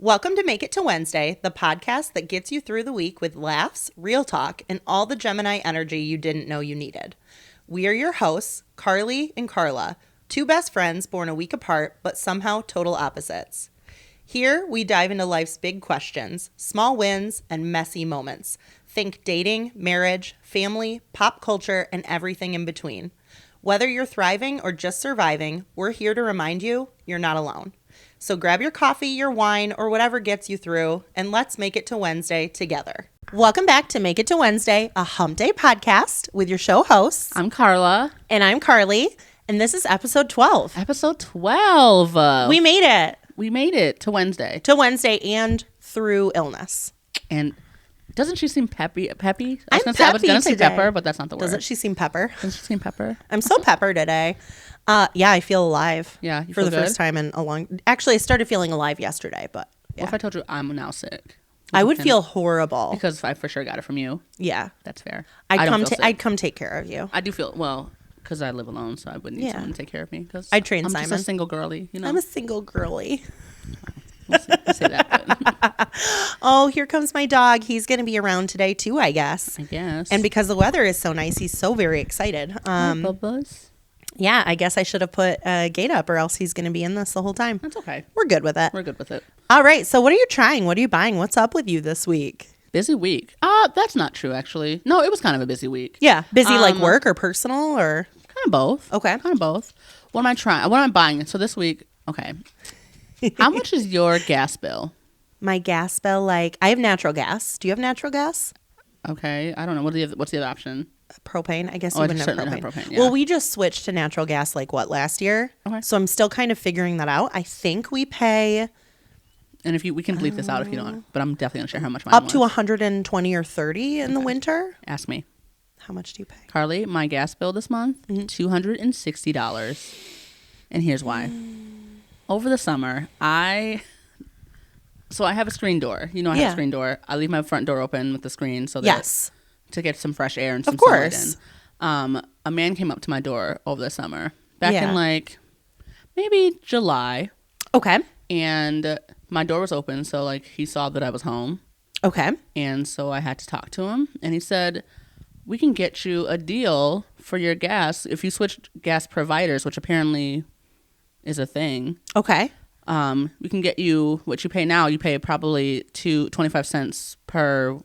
Welcome to Make It to Wednesday, the podcast that gets you through the week with laughs, real talk, and all the Gemini energy you didn't know you needed. We are your hosts, Carly and Karla, two best friends born a week apart, but somehow total opposites. Here, we dive into life's big questions, small wins, and messy moments. Think dating, marriage, family, pop culture, and everything in between. Whether you're thriving or just surviving, we're here to remind you you're not alone. So grab your coffee, your wine, or whatever gets you through, and let's make it to Wednesday together. Welcome back to Make It to Wednesday, a hump day podcast with your show hosts. I'm Carla. And I'm Carly, and this is episode 12. Episode 12. We made it. We made it to Wednesday. To Wednesday and through illness. And doesn't she seem peppy? I'm I was going to say today. pepper, but that's not the word. Doesn't she seem pepper? Doesn't she seem pepper? I'm so pepper today. Yeah, I feel alive. Yeah, you for feel the good? first time in a long. Actually, I started feeling alive yesterday, but yeah. What if I told you I'm now sick? I would feel horrible Because I for sure got it from you. Yeah, That's fair. I'd come take care of you. I do feel, well, because I live alone, so I wouldn't need someone to take care of me. Cause I'd train I'm Simon. just a single girly, you know. I'm a single girly. We'll say that. But Oh, here comes my dog. He's going to be around today too, I guess. I guess. And because the weather is so nice, he's so very excited. Bubba's. Yeah, I guess I should have put a gate up or else he's going to be in this the whole time. That's okay. We're good with it. We're good with it. All right. So what are you trying? What are you buying? What's up with you this week? Busy week. That's not true, actually. No, it was kind of a busy week. Yeah. Busy like work or personal or? Kind of both. Okay. Kind of both. What am I trying? What am I buying? So this week, okay. How much is your gas bill? My gas bill, like, I have natural gas. Do you have natural gas? Okay. I don't know. What's the other option? Propane. I guess Oh, you I wouldn't have certainly propane. have propane, yeah. Well, we just switched to natural gas like last year? Okay. So I'm still kind of figuring that out. I think we pay And if we can bleep this out if you don't, but I'm definitely gonna share how much mine up was. to 120 or 30 in the winter. Ask me, How much do you pay? Carly. My gas bill this month, $260, and here's why. Over the summer, I have a screen door. You know, I have Yeah. a screen door. I leave my front door open with the screen so that Yes. to get some fresh air and some Of course. sunlight in. A man came up to my door over the summer, back Yeah. in like maybe July, Okay. and my door was open, so like he saw that I was home, Okay. and so I had to talk to him, and he said, "We can get you a deal for your gas if you switch gas providers, which apparently is a thing. Okay. We can get you what you pay now. You pay probably 25 cents per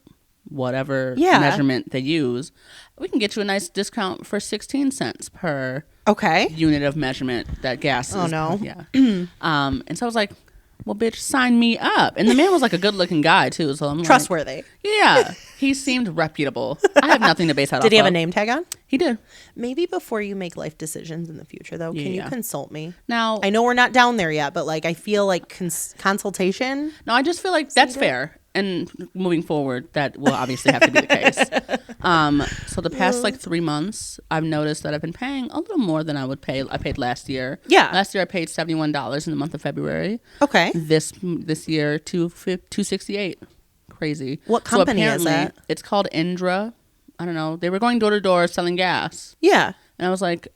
whatever Yeah. measurement they use. We can get you a nice discount for 16 cents per Okay. unit of measurement that gas Oh, is." no. Yeah. And so I was like, well, bitch, sign me up. And the man was like a good looking guy too. So I'm like, Trustworthy. yeah, he seemed reputable. I have nothing to base that off Did he have a of. name tag on? He did. Maybe before you make life decisions in the future, though, can you Yeah. consult me? Now, I know we're not down there yet, but like I feel like consultation. no, I just feel like that's fair. And moving forward, that will obviously have to be the case. So the past like 3 months, I've noticed that I've been paying a little more than I paid last year. Yeah. Last year I paid $71 in the month of February. Okay. This year, $268. Crazy. What company is apparently, it? It's called Indra. I don't know. They were going door to door selling gas. Yeah. And I was like,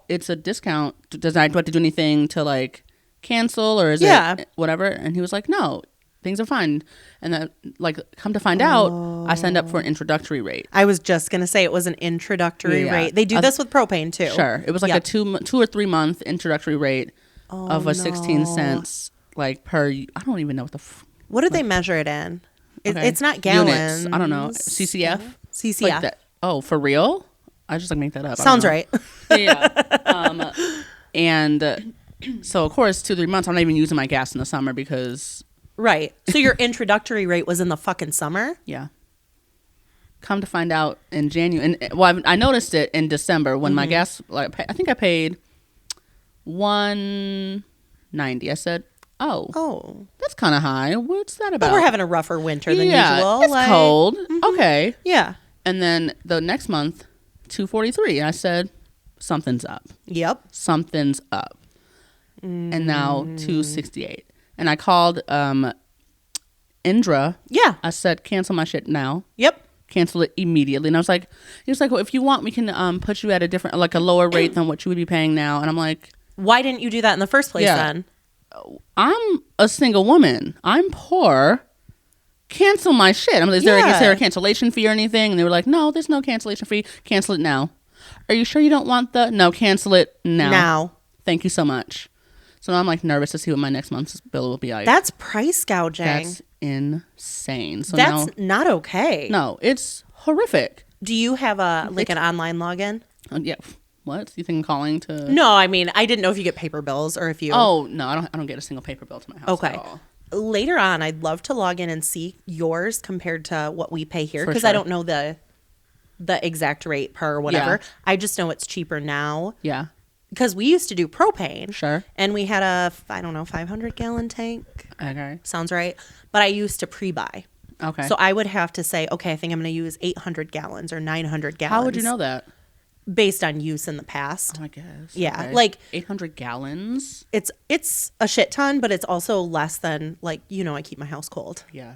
it's a discount. Do I have to do anything to like cancel or is Yeah. it whatever? And he was like, no, things are fine. And then like come to find out, I signed up for an introductory rate. I was just going to say it was an introductory Yeah. rate. They do this with propane too. Sure. It was like Yep. a 2 or 3 month introductory rate of a 16 no. cents like per, I don't even know what the, What do they measure it in? okay. It's not gallons. Units. I don't know. CCF? CCF. Like that. Oh, for real? I just like make that up. I don't Sounds know. right. Yeah. And so of course 2-3 months I'm not even using my gas in the summer because Right. So your introductory rate was in the fucking summer? yeah. Come to find out in January, and well, I noticed it in December when my gas, like I think I paid $190. I said, "Oh, that's kind of high. What's that about?" But we're having a rougher winter than yeah, usual. it's like- cold. Okay, Yeah. and then the next month, $243. I said, "Something's up. Yep. Something's up." And now $268. And I called Indra. Yeah. I said, "Cancel my shit now." Yep. Cancel it immediately. And I was like, he was like, well, if you want, we can put you at a different, like a lower rate than what you would be paying now. And I'm like, Why didn't you do that in the first place Yeah. then? I'm a single woman. I'm poor. Cancel my shit. I'm like, is there a cancellation fee or anything? And they were like, no, there's no cancellation fee. Cancel it now. Are you sure you don't want no, cancel it now. Thank you so much. So now I'm like nervous to see what my next month's bill will be like. That's price gouging. That's insane. So that's not okay. No, it's horrific. Do you have an online login? Yeah. What? You think I'm calling to? No, I mean, I didn't know if you get paper bills or if you. Oh no, I don't get a single paper bill to my house at all. Later on, I'd love to log in and see yours compared to what we pay here because I don't know the exact rate per whatever. Yeah. I just know it's cheaper now. Yeah. Because we used to do propane. Sure. And we had a 500-gallon tank. Okay. Sounds right. But I used to pre-buy. Okay. So I would have to say, okay, I think I'm going to use 800 gallons or 900 gallons. How would you know that? Based on use in the past. Oh, I guess. Yeah. Okay. Like 800 gallons? It's a shit ton, but it's also less than, like, I keep my house cold. Yeah.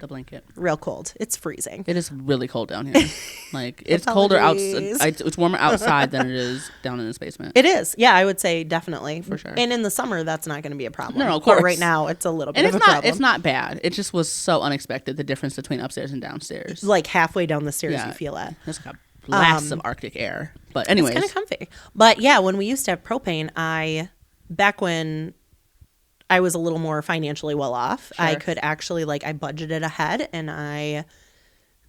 The blanket. Real cold. It's freezing. It is really cold down here. Like, it's colder outside. It's warmer outside than it is down in this basement. It is. Yeah, I would say definitely. For sure. And in the summer, that's not going to be a problem. No, of course. But right now, it's a little bit of a problem. It's not bad. It just was so unexpected, the difference between upstairs and downstairs. Like halfway down the stairs, you feel it. It's like a blast of Arctic air. But anyways. It's kind of comfy. But yeah, when we used to have propane, back when I was a little more financially well off, sure. I could actually, I budgeted ahead and I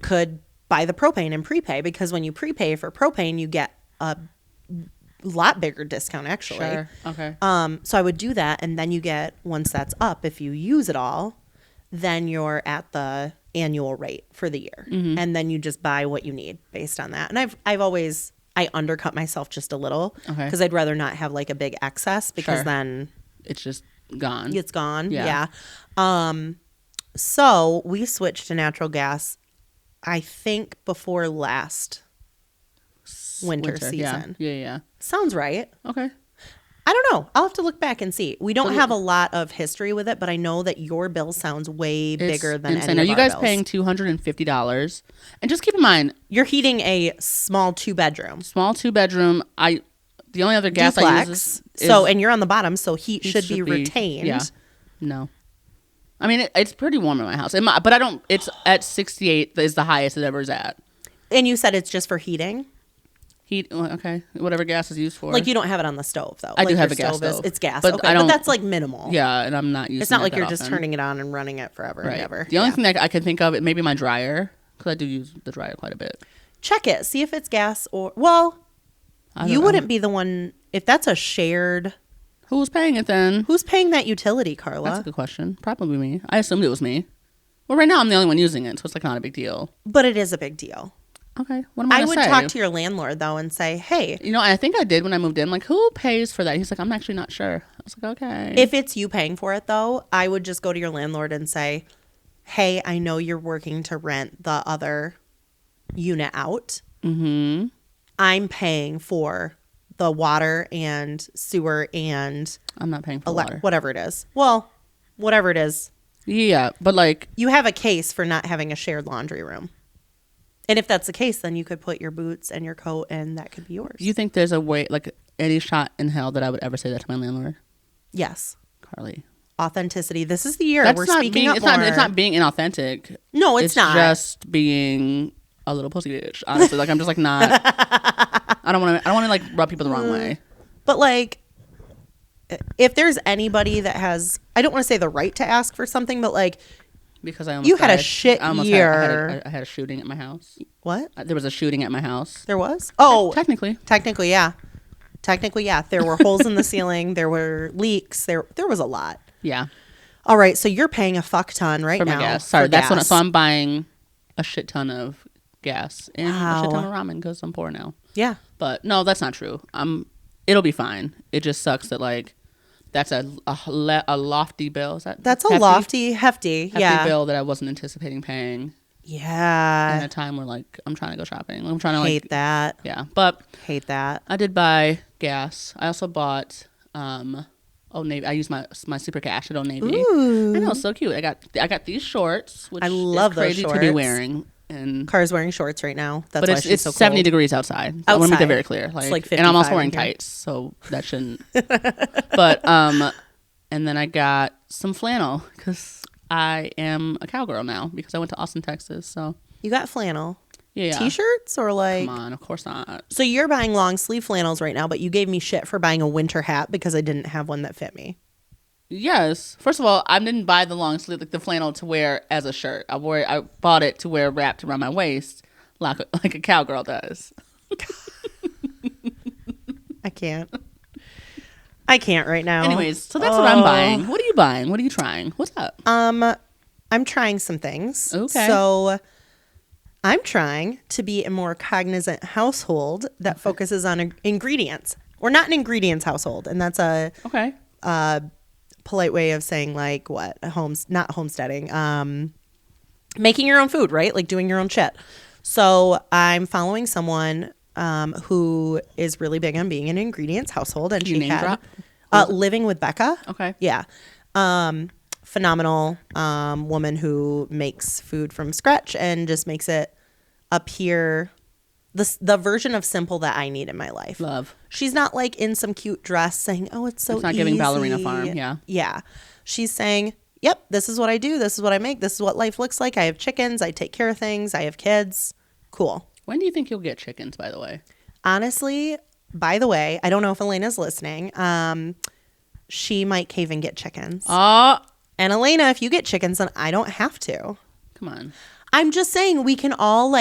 could buy the propane and prepay, because when you prepay for propane, you get a lot bigger discount actually. Sure. Okay. So I would do that, and then you get, once that's up, if you use it all, then you're at the annual rate for the year. Mm-hmm. And then you just buy what you need based on that. And I undercut myself just a little because I'd rather not have a big excess, because then it's just gone. It's gone. Yeah. So we switched to natural gas, I think before last winter season. Yeah. Sounds right. Okay. I don't know. I'll have to look back and see. We don't have a lot of history with it, but I know that your bill sounds way bigger than insane. any of Are you our guys bills. paying $250? And just keep in mind, you're heating a small 2-bedroom. The only other gas Duplex. I use is and you're on the bottom, so heat should be retained. Yeah. No. I mean, it's pretty warm in my house. But I don't, it's at 68 is the highest it ever is at. And you said it's just for heating? Okay. Whatever gas is used for. You don't have it on the stove, though. I do have a gas stove. It's gas. But okay. But that's minimal. Yeah, and I'm not using it. It's not like you're just turning it on and running it forever and ever. The only thing that I can think of, it may be my dryer, because I do use the dryer quite a bit. Check it. See if it's gas or, you wouldn't be the one, if that's a shared. Who's paying it then? Who's paying that utility, Carla? That's a good question. Probably me. I assumed it was me. Well, right now I'm the only one using it, so it's not a big deal. But it is a big deal. Okay. What am I would talk to your landlord, though, and say, hey. I think I did when I moved in. Who pays for that? He's like, I'm actually not sure. I was like, okay. If it's you paying for it, though, I would just go to your landlord and say, hey, I know you're working to rent the other unit out. Mm-hmm. I'm paying for the water and sewer and... I'm not paying for water. Whatever it is. Well, whatever it is. Yeah, but you have a case for not having a shared laundry room. And if that's the case, then you could put your boots and your coat, and that could be yours. You think there's a way, any shot in hell that I would ever say that to my landlord? Yes. Carly. Authenticity. This is the year. We're speaking up more. It's not being inauthentic. No, it's not. It's just being a little pussy bitch, honestly. I'm just not. I don't want to rub people the wrong way. But if there's anybody that has, I don't want to say the right to ask for something, but because I almost you had a shit year. I had a shooting at my house. What? There was a shooting at my house. There was? Oh, technically, yeah. There were holes in the ceiling. There were leaks. There was a lot. Yeah. All right. So you're paying a fuck ton right for now. My gas. Sorry, that's gas. So I'm buying a shit ton of gas and a shit ton of ramen because I'm poor now. Yeah. But no, that's not true. It'll be fine. It just sucks that that's a lofty bill. That's a hefty bill that I wasn't anticipating paying. Yeah. In a time where I'm trying to go shopping. I'm trying to hate that. Yeah, but hate that. I did buy gas. I also bought Old Navy. I used my super cash at Old Navy. Ooh. I know, so cute. I got these shorts, which I love is crazy those to be wearing. And Car's wearing shorts right now. That's why it's so 70 degrees outside. I want to make that very clear. It's 55 and I'm also wearing tights, so that shouldn't. But And then I got some flannel because I am a cowgirl now because I went to Austin, Texas. So You got flannel. yeah. T-shirts or like... Come on, of course not. So you're buying long sleeve flannels right now, but you gave me shit for buying a winter hat because I didn't have one that fit me. Yes. First of all, I didn't buy the long sleeve, like the flannel to wear as a shirt. I bought it to wear wrapped around my waist like a cowgirl does. I can't right now. Anyways, so that's what I'm buying. What are you buying? What are you trying? What's up? I'm trying some things. Okay. So I'm trying to be a more cognizant household that focuses on ingredients. We're not an ingredients household, and that's a polite way of saying like what? Not homesteading. Making your own food, right? Like doing your own shit. So I'm following someone who is really big on being an ingredients household, and she had Living with Becca. Okay. Yeah. Phenomenal woman who makes food from scratch and just makes it appear the version of simple that I need in my life. Love. She's not like in some cute dress saying, "Oh, it's so It's not easy." giving Ballerina Farm. Yeah. Yeah. She's saying, "Yep, this is what I do. This is what I make. This is what life looks like. I have chickens. I take care of things. I have kids. Cool." When do you think you'll get chickens, by the way? Honestly, by the way, I don't know if Elena's listening. She might cave and get chickens. And Elena, if you get chickens, then I don't have to. Come on. I'm just saying we can all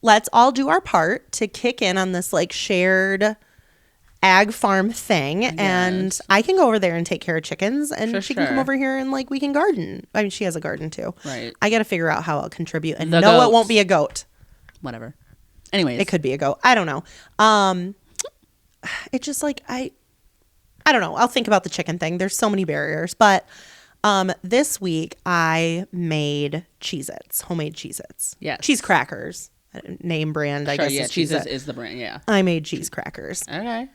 let's all do our part to kick in on this like shared ag farm thing. Yes. And I can go over there and take care of chickens, and she can come over here and like we can garden. I mean, she has a garden too. Right. I got to figure out how I'll contribute. And no, it won't be a goat. Whatever. Anyways. It could be a goat. I don't know. It's just like I don't know. I'll think about the chicken thing. There's so many barriers. But this week I made Cheez-Its, homemade Cheez-Its. Yes. Cheese crackers. Name brand, I guess. Yeah, is Cheez-Its is the brand, yeah. I made cheese crackers. Okay.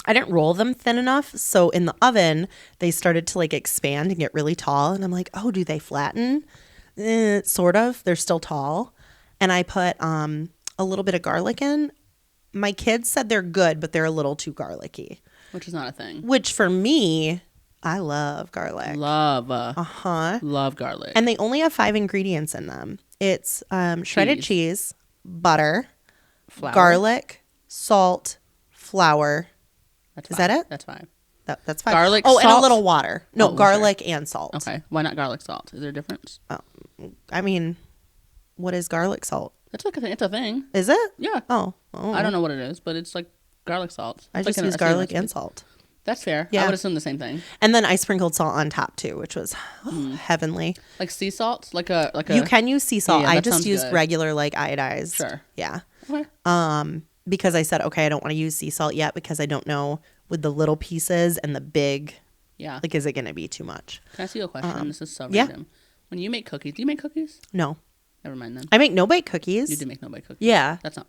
I didn't roll them thin enough. So in the oven, they started to like expand and get really tall. And I'm like, oh, do they flatten? Sort of. They're still tall. And I put a little bit of garlic in. My kids said they're good, but they're a little too garlicky. Which is not a thing. Which for me, I love garlic. Love garlic. And they only have 5 ingredients in them. It's shredded cheese, butter, garlic, salt, flour. Is that it? That's 5. That's 5. Garlic, salt? And a salt? little water. No, garlic and salt. Okay. Why not garlic salt? Is there a difference? I mean, what is garlic salt? It's like it's a thing. Is it? Yeah. Oh. I don't know what it is, but it's like garlic salt. I just use garlic and salt. That's fair. Yeah. I would assume the same thing. And then I sprinkled salt on top too, which was heavenly. Like sea salt? Like a You can use sea salt. Yeah, I just used regular like iodized. Sure. Yeah. Okay. Because I said, okay, I don't want to use sea salt yet because I don't know with the little pieces and the big. Yeah. Like, is it going to be too much? Can I ask you a question? This is so random. When you make cookies, do you make cookies? No. Never mind then. I make no-bake cookies. You do make no-bake cookies. Yeah. That's not.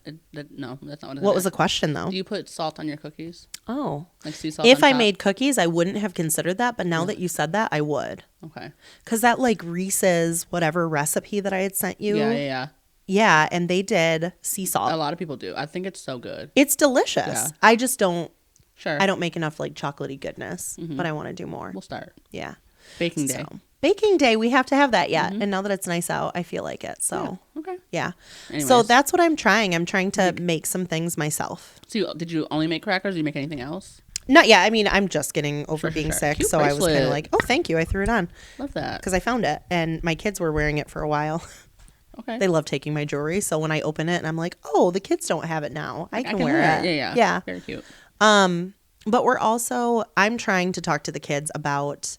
No, that's not what it is. What was the question though? Do you put salt on your cookies? Oh. Like sea salt. If I made cookies, I wouldn't have considered that, but now that you said that, I would. Okay. Because that like Reese's whatever recipe that I had sent you. Yeah. Yeah, and they did sea salt. A lot of people do. I think it's so good. It's delicious. Yeah. I just don't. Sure. I don't make enough like chocolatey goodness, but I want to do more. We'll start. Yeah. Baking day. Baking day, we have to have that yet. And now that it's nice out, I feel like it. So, okay. Yeah. Anyways. So that's what I'm trying. I'm trying to make some things myself. So did you only make crackers or did you make anything else? Not yet. I mean, I'm just getting over being sick. Cute so bracelet. I was kind of like, oh, thank you. I threw it on. Love that. Because I found it. And my kids were wearing it for a while. Okay. They love taking my jewelry. So when I open it and I'm like, oh, the kids don't have it now. I can wear it. Yeah. Very cute. But I'm trying to talk to the kids about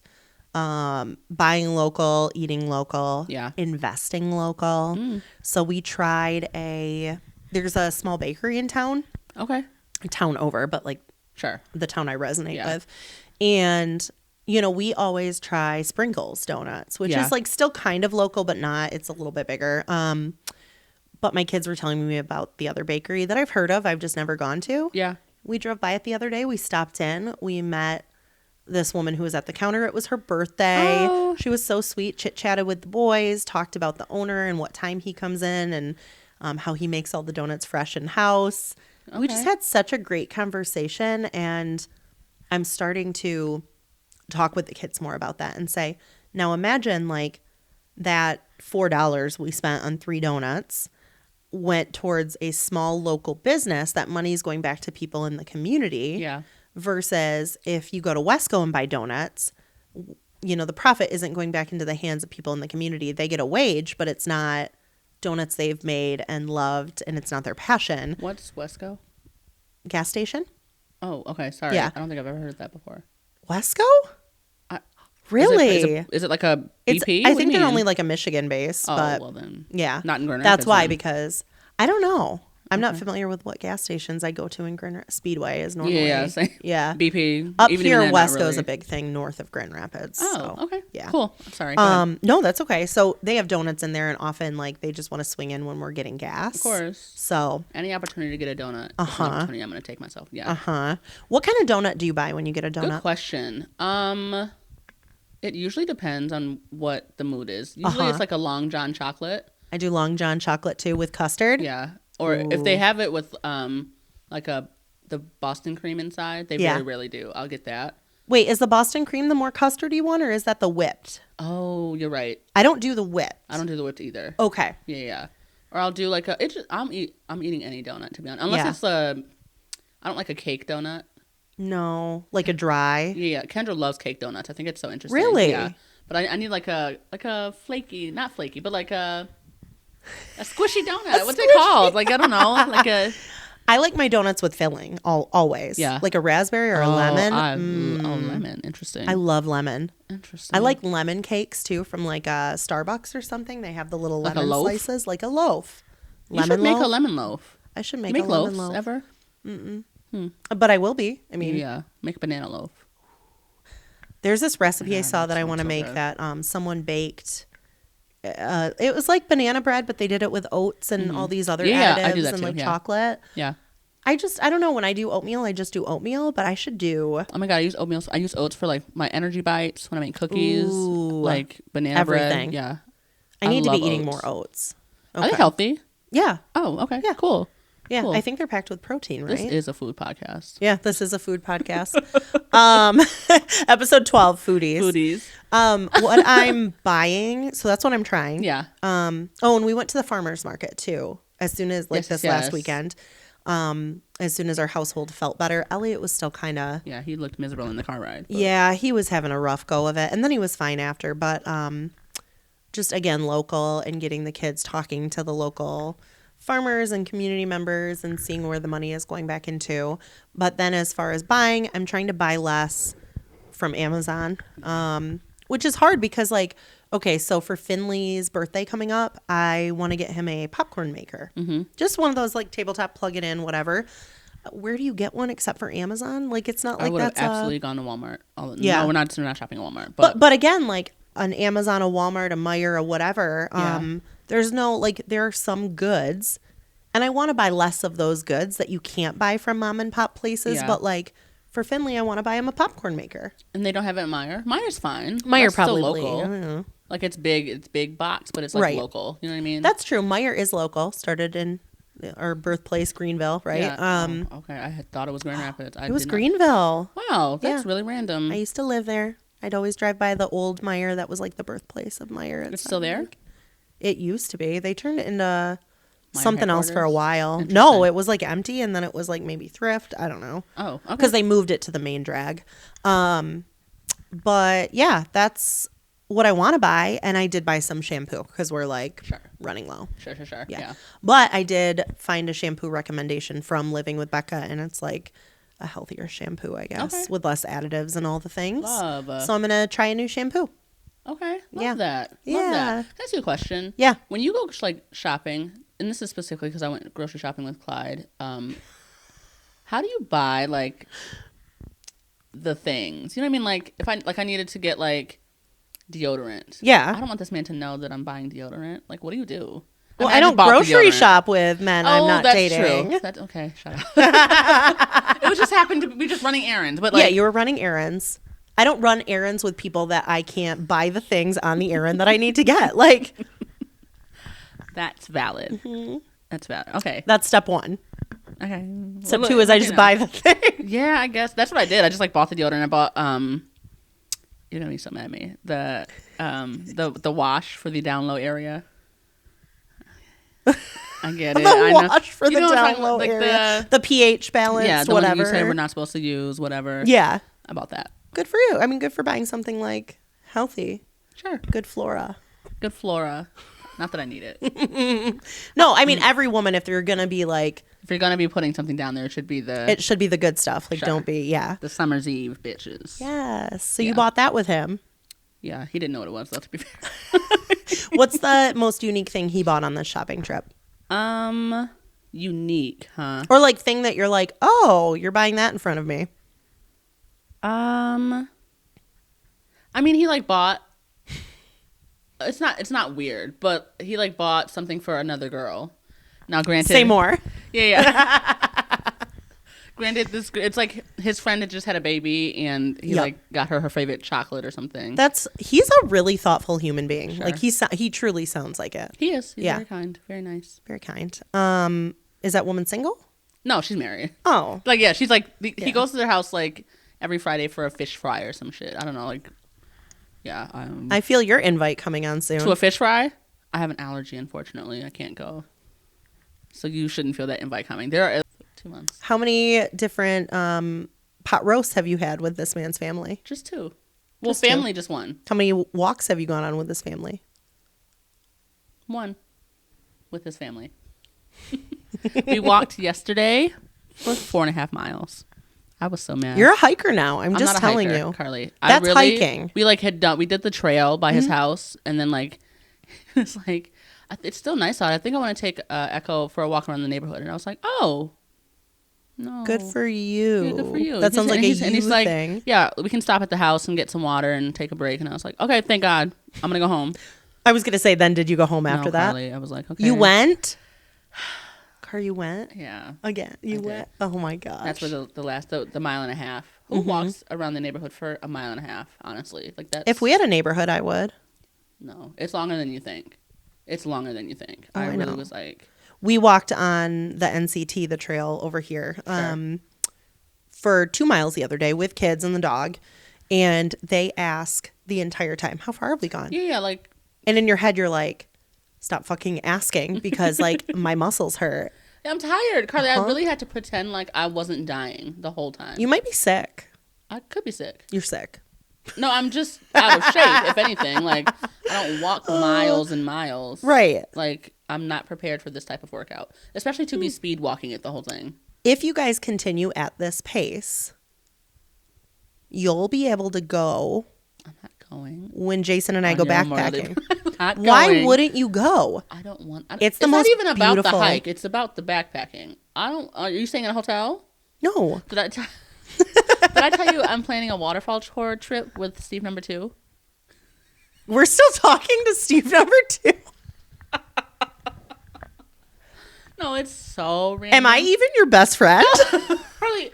buying local, eating local, investing local. So we tried there's a small bakery in town. Okay. Town over, but like the town I resonate with. And, we always try Sprinkles Donuts, which is like still kind of local, but not. It's a little bit bigger. But my kids were telling me about the other bakery that I've heard of. I've just never gone to. Yeah. We drove by it the other day. We stopped in. We met this woman who was at the counter. It was her birthday. Oh. She was so sweet. Chit-chatted with the boys, talked about the owner and what time he comes in and how he makes all the donuts fresh in house. Okay. We just had such a great conversation, and I'm starting to talk with the kids more about that and say, now imagine like that $4 we spent on 3 donuts went towards a small local business. That money is going back to people in the community. Yeah. Versus if you go to Wesco and buy donuts, the profit isn't going back into the hands of people in the community. They get a wage, but it's not donuts they've made and loved, and it's not their passion. What's Wesco? Gas station? Oh, okay. Sorry. Yeah. I don't think I've ever heard of that before. Wesco? Really? Is it like a BP? I think they're only like a Michigan base. Oh, but well then. Yeah. Not in Grand That's Rapids, why, then. because I don't know. I'm not familiar with what gas stations I go to in Grand Rapids. Speedway is normally. Yeah, same. Yeah. BP. Up even here, then, not Wesco's really. a big thing north of Grand Rapids. Oh, so, okay. Yeah. Cool. Sorry. Go ahead. No, that's okay. So they have donuts in there, and often like they just want to swing in when we're getting gas. Of course. So any opportunity to get a donut is an opportunity I'm going to take myself. Yeah. What kind of donut do you buy when you get a donut? Good question. It usually depends on what the mood is. Usually it's like a Long John chocolate. I do Long John chocolate too with custard. Yeah. Or if they have it with like the Boston cream inside, they very rarely do. I'll get that. Wait, is the Boston cream the more custardy one, or is that the whipped? Oh, you're right. I don't do the whipped. I don't do the whipped either. Okay. Yeah. Or I'll do like I'm eating any donut, to be honest. Unless it's I don't like a cake donut. No, like a dry. Yeah. Kendra loves cake donuts. I think it's so interesting. Really? Yeah. But I need like a flaky, not flaky, but like a squishy donut. What's it called? Like, I don't know. Like a. I like my donuts with filling always. Yeah. Like a raspberry or a lemon. Lemon. Interesting. I love lemon. Interesting. I like lemon cakes too from like Starbucks or something. They have the little like lemon a loaf? Slices, like a loaf. You should make a lemon loaf. I should make a lemon loaf. Ever? But I will be. I mean, yeah, make a banana loaf. There's this recipe I saw that I want to make that someone baked. It was like banana bread, but they did it with oats and all these other additives I do that and too, like yeah. chocolate. Yeah. I don't know. When I do oatmeal, I just do oatmeal, but I should do. Oh my God, I use oatmeal. I use oats for like my energy bites when I make cookies, like banana everything. bread. Yeah. I need to be love eating oats. more oats. Are they healthy? Yeah. Oh, okay. Yeah. Cool. Yeah. Cool. I think they're packed with protein, right? This is a food podcast. Yeah, this is a food podcast. Episode 12, Foodies. What I'm buying, so that's what I'm trying. Yeah. And we went to the farmer's market too, as soon as last weekend. As soon as our household felt better. Elliot was still kind of... Yeah, he looked miserable in the car ride. But. Yeah, he was having a rough go of it. And then he was fine after. But just, again, local and getting the kids talking to the local farmers and community members and seeing where the money is going back into. But then as far as buying, I'm trying to buy less from Amazon, which is hard because, like, okay, so for Finley's birthday coming up, I want to get him a popcorn maker. Mm-hmm. Just one of those, like, tabletop, plug it in, whatever. Where do you get one except for Amazon? Like, it's not like that's... I would have absolutely gone to Walmart. Yeah. No, we're not shopping at Walmart. But again, like, an Amazon, a Walmart, a Meijer, a whatever, there's no, like, there are some goods, and I want to buy less of those goods that you can't buy from mom and pop places, but, like, for Finley, I want to buy him a popcorn maker. And they don't have it at Meijer? Meijer's fine. Meijer probably. Local. I don't know. Like, it's big box, but it's, like, local. You know what I mean? That's true. Meijer is local. Started in our birthplace, Greenville, right? Yeah. Okay, I had thought it was Grand Rapids. It was Greenville. Wow, that's really random. I used to live there. I'd always drive by the old Meijer that was like the birthplace of Meijer. It's still there? It used to be. They turned it into something else for a while. No, it was like empty, and then it was like maybe thrift. I don't know. Oh, okay. Because they moved it to the main drag. But yeah, that's what I want to buy. And I did buy some shampoo because we're like running low. Sure. Yeah. But I did find a shampoo recommendation from Living with Becca, and it's like a healthier shampoo, I guess, with less additives and all the things. Love. So I'm going to try a new shampoo. Okay. Love that. Love Yeah. that. Can I ask you a question? Yeah. When you go like shopping, and this is specifically because I went grocery shopping with Clyde, how do you buy like the things? You know what I mean? Like if I needed to get like deodorant. Yeah. I don't want this man to know that I'm buying deodorant. Like, what do you do? Well, I don't grocery shop with men I'm not dating. True. That's okay. Shut up. It was just happened to be just running errands, but like, yeah, you were running errands. I don't run errands with people that I can't buy the things on the errand that I need to get. Like, that's valid. Mm-hmm. That's valid. Okay, that's step one. Okay. Step two is I just buy the thing. Yeah, I guess that's what I did. I just like bought the deodorant. I bought You're gonna be so mad at me. The wash for the down low area. I get it. The wash for the down low area. The pH balance, yeah, the whatever. one you say we're not supposed to use, whatever. Yeah. About that. Good for you. I mean, good for buying something like healthy. Sure. Good flora. Good flora. Not that I need it. No, I mean, every woman, if you're going to be like... If you're going to be putting something down there, it should be the... It should be the good stuff. Like, sure. Don't be, yeah. The Summer's Eve bitches. Yes. So you bought that with him. Yeah, he didn't know what it was, though, to be fair. What's the most unique thing he bought on this shopping trip? Unique, huh? Or like thing that you're like, oh, you're buying that in front of me. I mean, he like bought... It's not weird, but he like bought something for another girl. Now, granted, say more. Yeah. Granted, it's like his friend had just had a baby, and he like got her favorite chocolate or something. He's a really thoughtful human being. Sure. Like he truly sounds like it. He is. He's very kind, very nice, very kind. Is that woman single? No, she's married. Oh, like yeah, she's like he goes to their house like every Friday for a fish fry or some shit. I don't know, like. Yeah, I feel your invite coming on soon. To a fish fry? I have an allergy, unfortunately. I can't go. So you shouldn't feel that invite coming. There are 2 months. How many different pot roasts have you had with this man's family? Just 2. Well, family, just 1. How many walks have you gone on with this family? 1 with his family. We walked yesterday for 4.5 miles. I was so mad. You're a hiker now. I'm just not a telling hiker, you, Carly. That's hiking. We like we did the trail by his house, and then like it's like it's still nice out. I think I want to take Echo for a walk around the neighborhood, and I was like, oh, no, good for you. Yeah, good for you. That sounds like a you like, thing. Yeah, we can stop at the house and get some water and take a break. And I was like, okay, thank God, I'm gonna go home. I was gonna say, then did you go home after that? Carly, I was like, okay, you went. Car, you went? Yeah. Again, you went? Oh my gosh. That's where the mile and a half. Who walks around the neighborhood for a mile and a half, honestly? Like that. If we had a neighborhood, I would. No, it's longer than you think. It's longer than you think. I really was like. We walked on the NCT, the trail over here, for 2 miles the other day with kids and the dog. And they ask the entire time, how far have we gone? Yeah, like. And in your head, you're like, stop fucking asking because like my muscles hurt. I'm tired, Carly. I really had to pretend like I wasn't dying the whole time. You might be sick. I could be sick. You're sick. No, I'm just out of shape, if anything. Like, I don't walk miles and miles. Right. Like, I'm not prepared for this type of workout, especially to be speed walking it the whole thing. If you guys continue at this pace, you'll be able to go. I'm not going. When Jason and I go backpacking. Not going. Why wouldn't you go? I don't want. It's the most not even about beautiful. the hike. It's about the backpacking. Are you staying in a hotel? No. Did I tell you I'm planning a waterfall tour trip with Steve number 2? We're still talking to Steve number 2. No, it's so random. Am I even your best friend? Probably.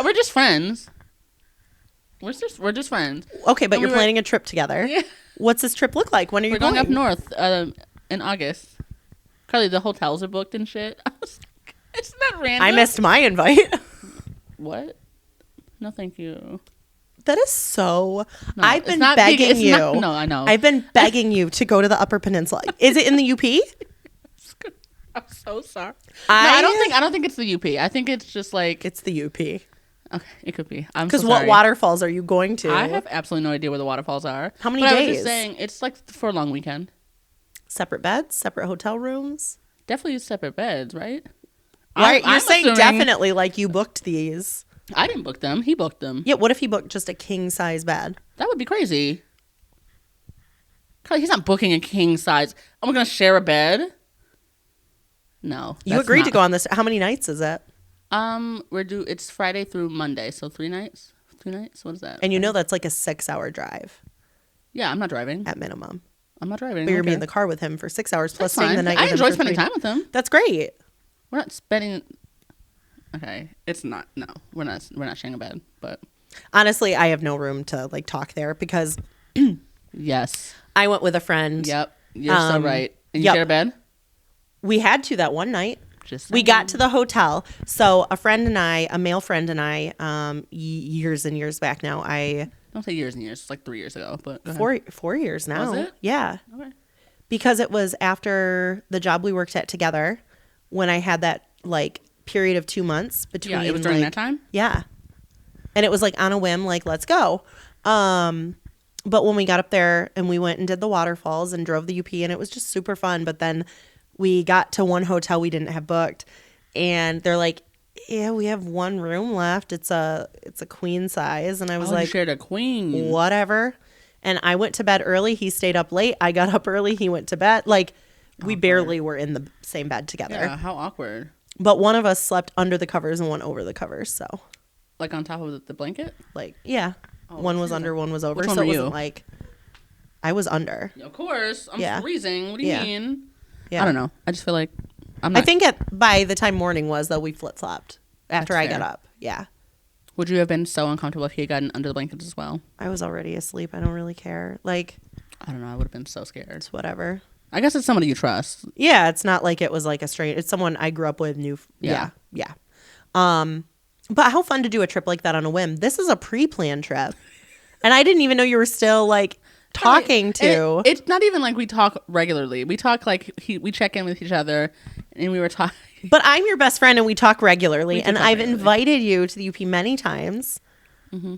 We're just friends. We're just friends. Okay, but you're planning a trip together. Yeah. What's this trip look like? When are you going? We're going up north in August. Carly, the hotels are booked and shit. I was like, isn't that random? I missed my invite. What? No, thank you. That is so. No, I've been begging you. No, I know. I've been begging you to go to the Upper Peninsula. Is it in the UP? I'm so sorry. I don't think it's the UP. I think it's just like it's the UP. Okay, it could be. I'm because so what waterfalls are you going to? I have absolutely no idea where the waterfalls are. How many days? I was just saying it's like for a long weekend. Separate beds, separate hotel rooms. Definitely separate beds, right? You're saying definitely like you booked these. I didn't book them. He booked them. Yeah. What if he booked just a king size bed? That would be crazy. Carly, he's not booking a king size. I'm gonna share a bed. No, you agreed to go on this. How many nights is it? It's Friday through Monday, so 3 nights. 2 nights. What is that? And you know that's like a 6-hour drive. Yeah, I'm not driving. At minimum. I'm not driving. But you're in the car with him for 6 hours plus staying the night. I enjoy spending time with him. That's great. We're not spending. Okay, it's not. No, we're not sharing a bed. But honestly, I have no room to like talk there because. Yes. I went with a friend. Yep, you're so right. And you share a bed. We had to that one night. We got to the hotel. So a male friend and I, years and years back now, I Don't say years and years. It's like 3 years ago, but go ahead. 4 years now. Was it? Yeah. Okay. Because it was after the job we worked at together when I had that like period of 2 months between. Yeah, it was during that time? Yeah. And it was like on a whim, like, let's go. But when we got up there and we went and did the waterfalls and drove the UP, and it was just super fun. But then we got to one hotel we didn't have booked, and they're like, yeah, we have one room left. It's a queen size. And I was like, you shared a queen. Whatever. And I went to bed early. He stayed up late. I got up early. He went to bed. Like, we barely were in the same bed together. Yeah, how awkward. But one of us slept under the covers and one over the covers. So, like on top of the blanket? Like, yeah. One was under, one was over. Which one so it were wasn't you? like I was under. Of course. I'm freezing. What do you mean? Yeah. I don't know. I just feel like I'm not. I think by the time morning was, though, we flip-flopped after I got up. Yeah. Would you have been so uncomfortable if he had gotten under the blankets as well? I was already asleep. I don't really care. Like, I don't know. I would have been so scared. It's whatever. I guess it's somebody you trust. Yeah. It's not like it was like a stranger. It's someone I grew up with, knew. Yeah. But how fun to do a trip like that on a whim. This is a pre-planned trip. And I didn't even know you were still like talking to. It's not even like we talk regularly. We talk like we check in with each other, and we were talking. But I'm your best friend, and we talk regularly. And I've invited you to the UP many times. Mm-hmm.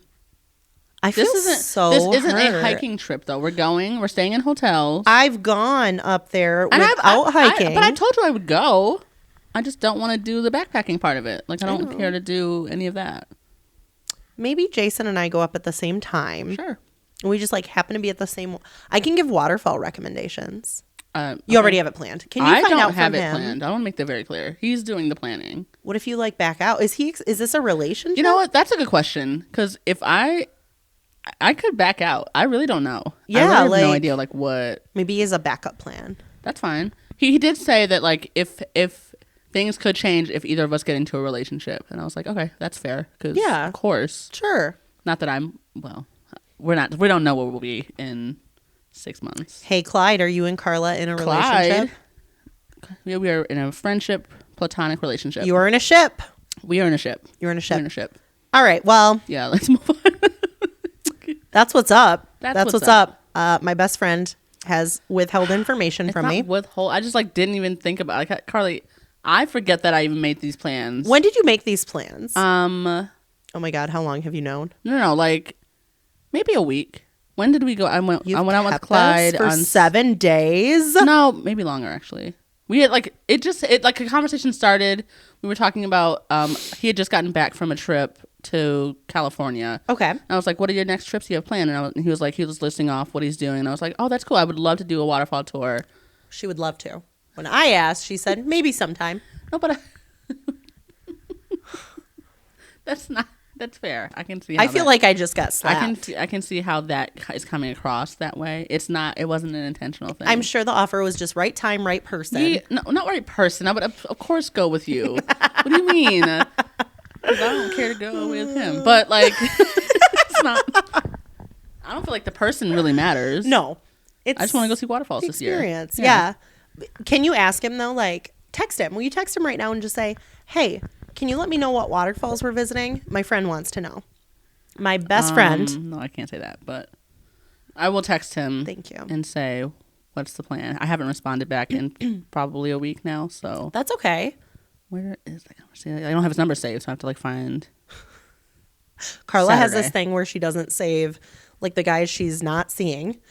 I feel This isn't a hiking trip, though. We're staying in hotels. I've gone up there without hiking. But I told you I would go. I just don't want to do the backpacking part of it. Like, I don't care to do any of that. Maybe Jason and I go up at the same time. Sure. We just like happen to be at the same. I can give waterfall recommendations. You already have it planned. Can you find out from him? I don't have it planned. I want to make that very clear. He's doing the planning. What if you like back out? Is this a relationship? You know what? That's a good question. Because if I could back out. I really don't know. Yeah, I really have no idea like what. Maybe he has a backup plan. That's fine. He did say that like if things could change if either of us get into a relationship, and I was like, okay, that's fair. Because of course, sure. Not that we don't know where we'll be in 6 months. Hey, Clyde, are you and Carla in a relationship? Yeah, we are in a friendship, platonic relationship. You are in a ship. We are in a ship. You're in a ship. We're in a ship. All right. Well. Yeah. Let's move on. That's what's up. That's what's up. My best friend has withheld information from me. I just like didn't even think about like Carly. I forget that I even made these plans. When did you make these plans? Oh my God, how long have you known? No, like maybe a week. When did we go? I went out with Clyde for 7 days. No, maybe longer actually. We had like a conversation started. We were talking about he had just gotten back from a trip to California. Okay. And I was like, "What are your next trips you have planned?" And he was listing off what he's doing. And I was like, "Oh, that's cool. I would love to do a waterfall tour." She would love to. When I asked, she said, maybe sometime. No, but that's fair. I can see. I feel like I just got slapped. I can see how that is coming across that way. It wasn't an intentional thing. I'm sure the offer was just right time, right person. No, not right person. I would of course go with you. What do you mean? Because I don't care to go with him. But like, it's not. I don't feel like the person really matters. No, I just want to go see waterfalls this year. Experience, yeah. Can you ask him though? Like, text him. Will you text him right now and just say, "Hey, can you let me know what waterfalls we're visiting? My friend wants to know." My best friend. No, I can't say that, but I will text him. Thank you. And say, "What's the plan?" I haven't responded back in probably a week now, so that's okay. Where is the conversation? I don't have his number saved, so I have to like find. Carla Saturday. has this thing where she doesn't save like the guys she's not seeing.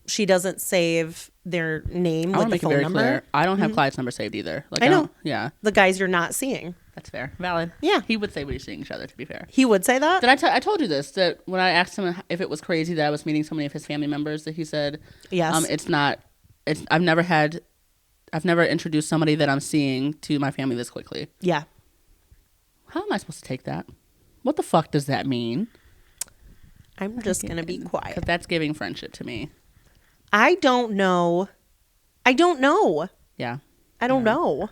She doesn't save their name, like the phone number. Clear. I don't have Clyde's number saved either. Like, I know. Yeah. The guys you're not seeing. That's fair. Valid. Yeah. He would say we're seeing each other, to be fair. He would say that? I told you this, that when I asked him if it was crazy that I was meeting so many of his family members, that he said, yes. I've never introduced somebody that I'm seeing to my family this quickly. Yeah. How am I supposed to take that? What the fuck does that mean? I'm just going to be quiet. Because that's giving friendship to me. I don't know. Yeah. I don't know.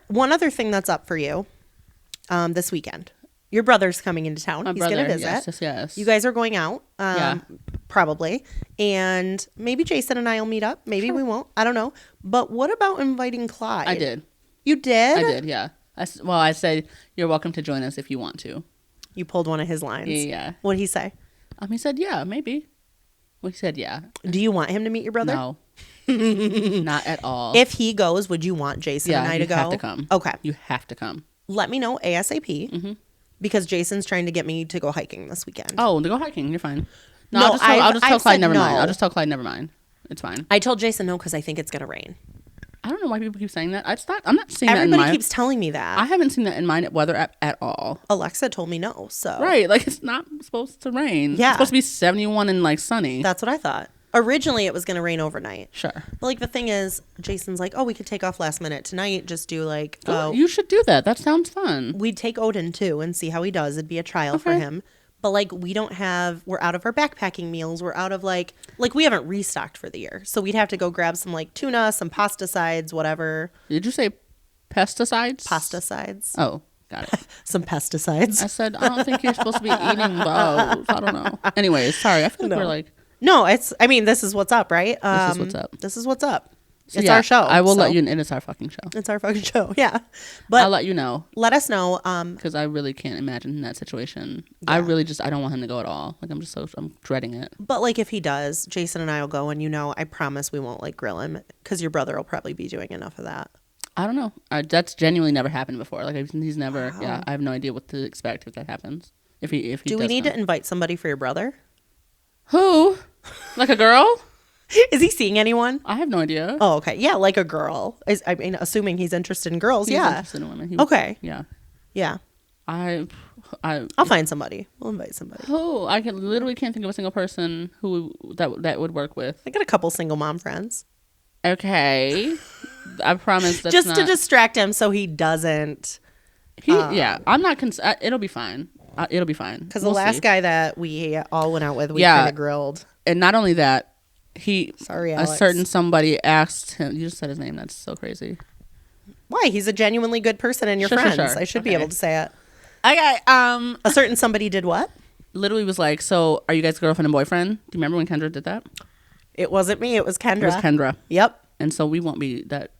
One other thing that's up for you this weekend. Your brother's coming into town. He's going to visit. Yes. You guys are going out, probably. And maybe Jason and I will meet up. Maybe we won't. I don't know. But what about inviting Clyde? I did. You did? I did, yeah. I said, you're welcome to join us if you want to. You pulled one of his lines. Yeah. What did he say? He said, yeah, maybe. Well, he said, yeah. Do you want him to meet your brother? No. Not at all. If he goes, would you want Jason and I to go? You have to come. Okay. You have to come. Let me know ASAP because Jason's trying to get me to go hiking this weekend. Oh, to go hiking. You're fine. No, I'll just tell Clyde never no. mind. I'll just tell Clyde never mind. It's fine. I told Jason no because I think it's going to rain. I don't know why people keep saying that. I'm not seeing Everybody that in my... keeps telling me that. I haven't seen that in my weather app at all. Alexa told me no, so. Right. Like, it's not supposed to rain. Yeah. It's supposed to be 71 and, like, sunny. That's what I thought. Originally, it was going to rain overnight. Sure. But, like, the thing is, Jason's like, oh, we could take off last minute tonight. Just do, like... Oh, you should do that. That sounds fun. We'd take Odin, too, and see how he does. It'd be a trial for him. But, like, we're out of our backpacking meals. We're out of, like, we haven't restocked for the year. So we'd have to go grab some, like, tuna, some pasta sides, whatever. Did you say pesticides? Pasta sides. Oh, got it. Some pesticides. I said, I don't think you're supposed to be eating those. I don't know. Anyways, sorry. I feel like we're like... No, this is what's up, right? This is what's up. This is what's up. So, it's our show. I will let you know. It's our fucking show. It's our fucking show, yeah. But I'll let you know. Let us know. Because I really can't imagine that situation. Yeah. I don't want him to go at all. Like, I'm dreading it. But, like, if he does, Jason and I will go, and, I promise we won't, like, grill him. Because your brother will probably be doing enough of that. I don't know. That's genuinely never happened before. Like, he's never, Wow. Yeah, I have no idea what to expect if that happens. If he Do we need to invite somebody for your brother? Who? Like a girl? Is he seeing anyone? I have no idea. Oh, okay. Yeah, like a girl. Assuming he's interested in girls. He's yeah. interested in women. Okay. Yeah. Yeah. I'll find somebody. We'll invite somebody. Who? I literally can't think of a single person who that would work with. I got a couple single mom friends. Okay. I promise that's just to distract him so he doesn't. Yeah. I'm not. It'll be fine. It'll be fine. Because the last guy that we all went out with, we kind of grilled. And not only that, Sorry, Alex. a certain somebody asked him. You just said his name. That's so crazy. Why? He's a genuinely good person and your friends. Sure. I should be able to say it. Okay. A certain somebody did what? Literally was like, so are you guys girlfriend and boyfriend? Do you remember when Kendra did that? It wasn't me. It was Kendra. It was Kendra. Yep. And so we won't be that.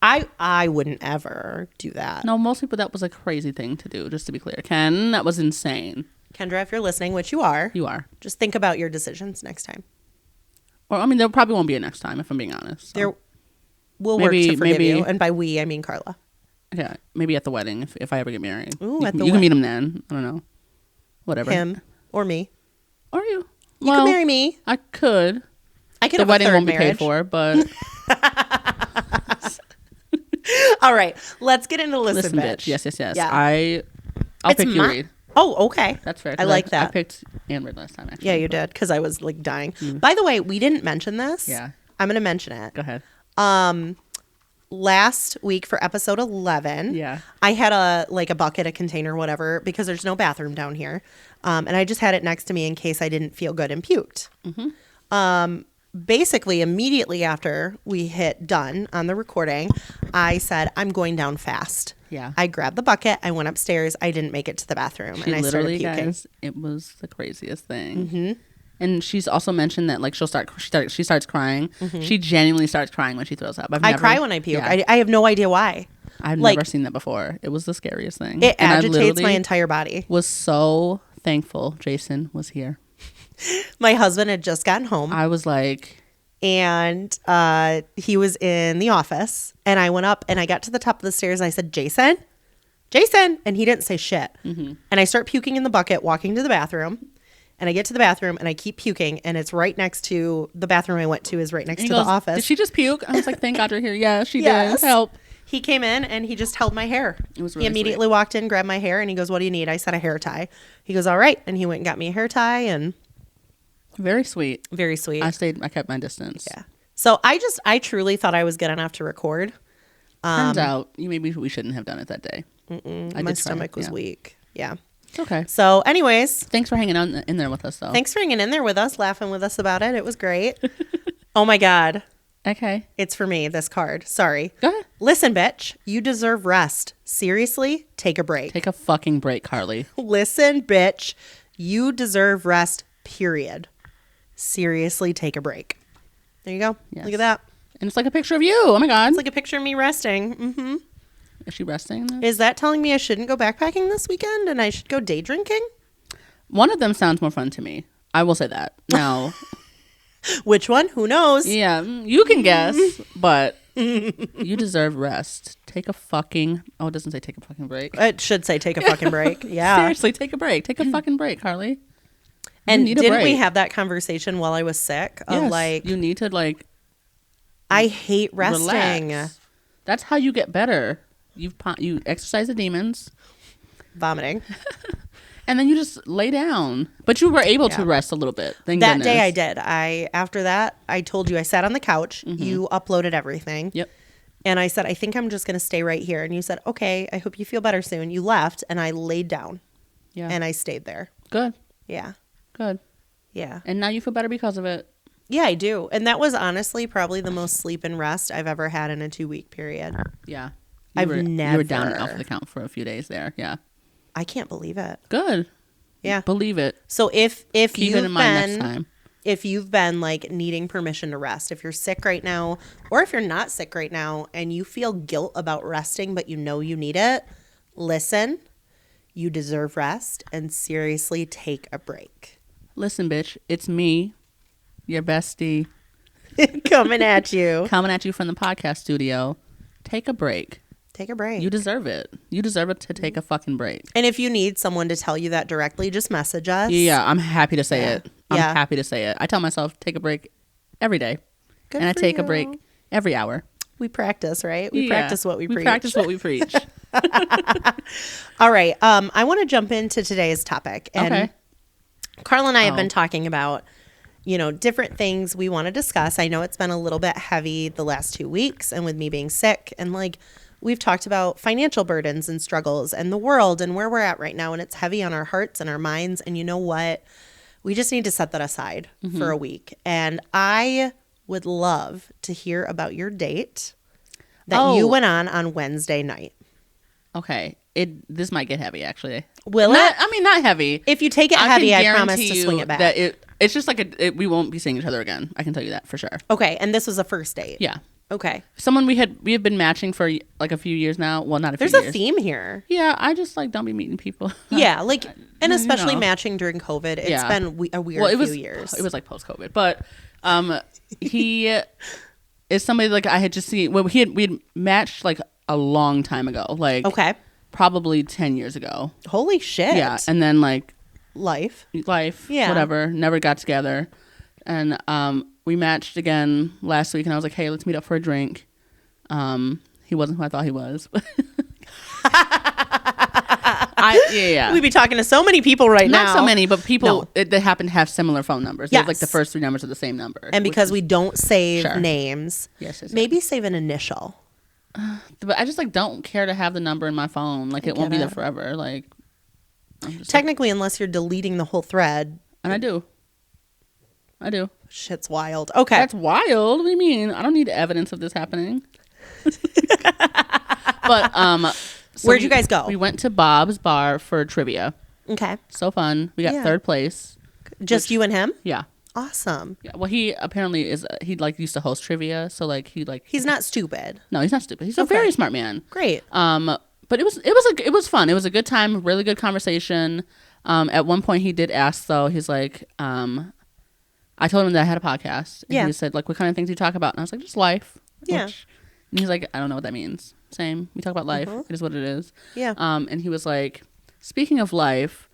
I wouldn't ever do that. No, most people, that was a crazy thing to do, just to be clear. Ken, that was insane. Kendra, if you're listening, which you are. You are. Just think about your decisions next time. Or, there probably won't be a next time, if I'm being honest. So. We'll work to forgive you. And by we, I mean Carla. Yeah, maybe at the wedding, if I ever get married. Ooh, you can meet him then. I don't know. Whatever. Him or me. Or you. You can marry me. I could. I could the have wedding a third won't be marriage. paid for, but... All right, let's get into Listen Bitch. Yes. Yeah. I'll pick you read. Oh, okay. That's fair. I like that. I picked Anne read last time, actually. Yeah, you did, because I was, like, dying. By the way, we didn't mention this. Yeah. I'm going to mention it. Go ahead. Last week for episode 11, yeah, I had a bucket, a container, whatever, because there's no bathroom down here. And I just had it next to me in case I didn't feel good and puked. Mm-hmm. Basically, immediately after we hit done on the recording, I said, I'm going down fast. Yeah. I grabbed the bucket. I went upstairs. I didn't make it to the bathroom. And I started puking. Guys, it was the craziest thing. Mm-hmm. And she's also mentioned that, like, she starts crying. Mm-hmm. She genuinely starts crying when she throws up. I cry when I puke. Yeah. I have no idea why. I've never seen that before. It was the scariest thing. It agitates my entire body. Was so thankful Jason was here. My husband had just gotten home. I was like... And he was in the office. And I went up and I got to the top of the stairs and I said, Jason. And he didn't say shit. Mm-hmm. And I start puking in the bucket, walking to the bathroom. And I get to the bathroom and I keep puking. And it's right next to the bathroom I went to is right next to the office. Did she just puke? I was like, thank God you're here. Yeah, she did. Help. He came in and he just held my hair. It was really He immediately walked in, grabbed my hair, and he goes, what do you need? I said a hair tie. He goes, all right. And he went and got me a hair tie. And very sweet. Very sweet. I kept my distance. Yeah. So I truly thought I was good enough to record. Turns out maybe we shouldn't have done it that day. My stomach was weak. Yeah. It's okay. So anyways. Thanks for hanging out in there with us, though. Thanks for hanging in there with us, laughing with us about it. It was great. Oh, my God. Okay. It's for me, this card. Sorry. Go ahead. Listen, bitch. You deserve rest. Seriously, take a break. Take a fucking break, Carly. Listen, bitch. You deserve rest, period. Seriously, take a break. There you go. Yes. Look at that. And it's like a picture of you. Oh, my God. It's like a picture of me resting. Mm-hmm. Is she resting? Is that telling me I shouldn't go backpacking this weekend and I should go day drinking? One of them sounds more fun to me. I will say that. Now, which one? Who knows? yeah, you can guess, but you deserve rest. Take a fucking... Oh, it doesn't say take a fucking break. It should say take a fucking break. Yeah. Seriously, take a break. Take a fucking break, Harley. And didn't we have that conversation while I was sick? Of yes, like, you need to like... I hate resting. Relax. That's how you get better. You exercise the demons. Vomiting. And then you just lay down. But you were able to rest a little bit. Thank that goodness. day I did. After that, I told you I sat on the couch. Mm-hmm. You uploaded everything. Yep. And I said, I think I'm just going to stay right here. And you said, okay, I hope you feel better soon. You left and I laid down. Yeah. And I stayed there. Good. Yeah. Good. Yeah. And now you feel better because of it. Yeah, I do. And that was honestly probably the most sleep and rest I've ever had in a 2-week period. Yeah. You were down and off the count for a few days there. Yeah. I can't believe it. Good. Yeah. Believe it. So if Keep it in mind next time. If you've been like needing permission to rest, if you're sick right now, or if you're not sick right now and you feel guilt about resting, but you know you need it, listen, you deserve rest and seriously take a break. Listen, bitch, it's me, your bestie. Coming at you. Coming at you from the podcast studio. Take a break. Take a break. You deserve it. You deserve it to take a fucking break. And if you need someone to tell you that directly, just message us. Yeah, I'm happy to say it. I'm Yeah. happy to say it. I tell myself, take a break every day. Good and I for take a you. break every hour. We practice, right? We practice what we preach. We practice what we preach. All right. I want to jump into today's topic. And okay. Carla and I have been talking about, different things we want to discuss. I know it's been a little bit heavy the last 2 weeks, and with me being sick, and like we've talked about financial burdens and struggles and the world and where we're at right now, and it's heavy on our hearts and our minds. And you know what? We just need to set that aside for a week. And I would love to hear about your date that you went on Wednesday night. Okay. This might get heavy, actually. Will it? I mean, not heavy. If you take it heavy, I promise to swing it back. That it's just like we won't be seeing each other again. I can tell you that for sure. Okay. And this was a first date. Yeah. Okay. Someone we have been matching for like a few years now. Well, not a few years. There's a theme here. Yeah, I just like don't be meeting people. Yeah, like, and especially matching during COVID. It's been a weird few years. It was like post-COVID, but he is somebody like I had just seen. Well, we had matched like a long time ago, like probably 10 years ago. Holy shit! Yeah, and then like life, whatever. Never got together, and we matched again last week, and I was like, hey, let's meet up for a drink. He wasn't who I thought he was. We'd be talking to so many people now. Not so many, but people that happen to have similar phone numbers. Yes. Like the first 3 numbers are the same number. And because we don't save names, yes, maybe save an initial. But I just like don't care to have the number in my phone. Like it won't be there forever. Like technically, unless you're deleting the whole thread. And I do. Shit's wild. Okay. That's wild. What do you mean? I don't need evidence of this happening. But so where'd you guys go? We went to Bob's Bar for trivia. Okay. So fun. We got 3rd place. Just you and him? Yeah. Awesome. Yeah. Well, he apparently is. He like used to host trivia, so like he's not stupid. No, he's not stupid. He's a very smart man. Great. But it was fun. It was a good time. Really good conversation. At one point, he did ask though. He's like, I told him that I had a podcast. And he said like, what kind of things do you talk about? And I was like, just life. Yeah. And he's like, I don't know what that means. Same. We talk about life. It is what it is. Yeah. And he was like, speaking of life,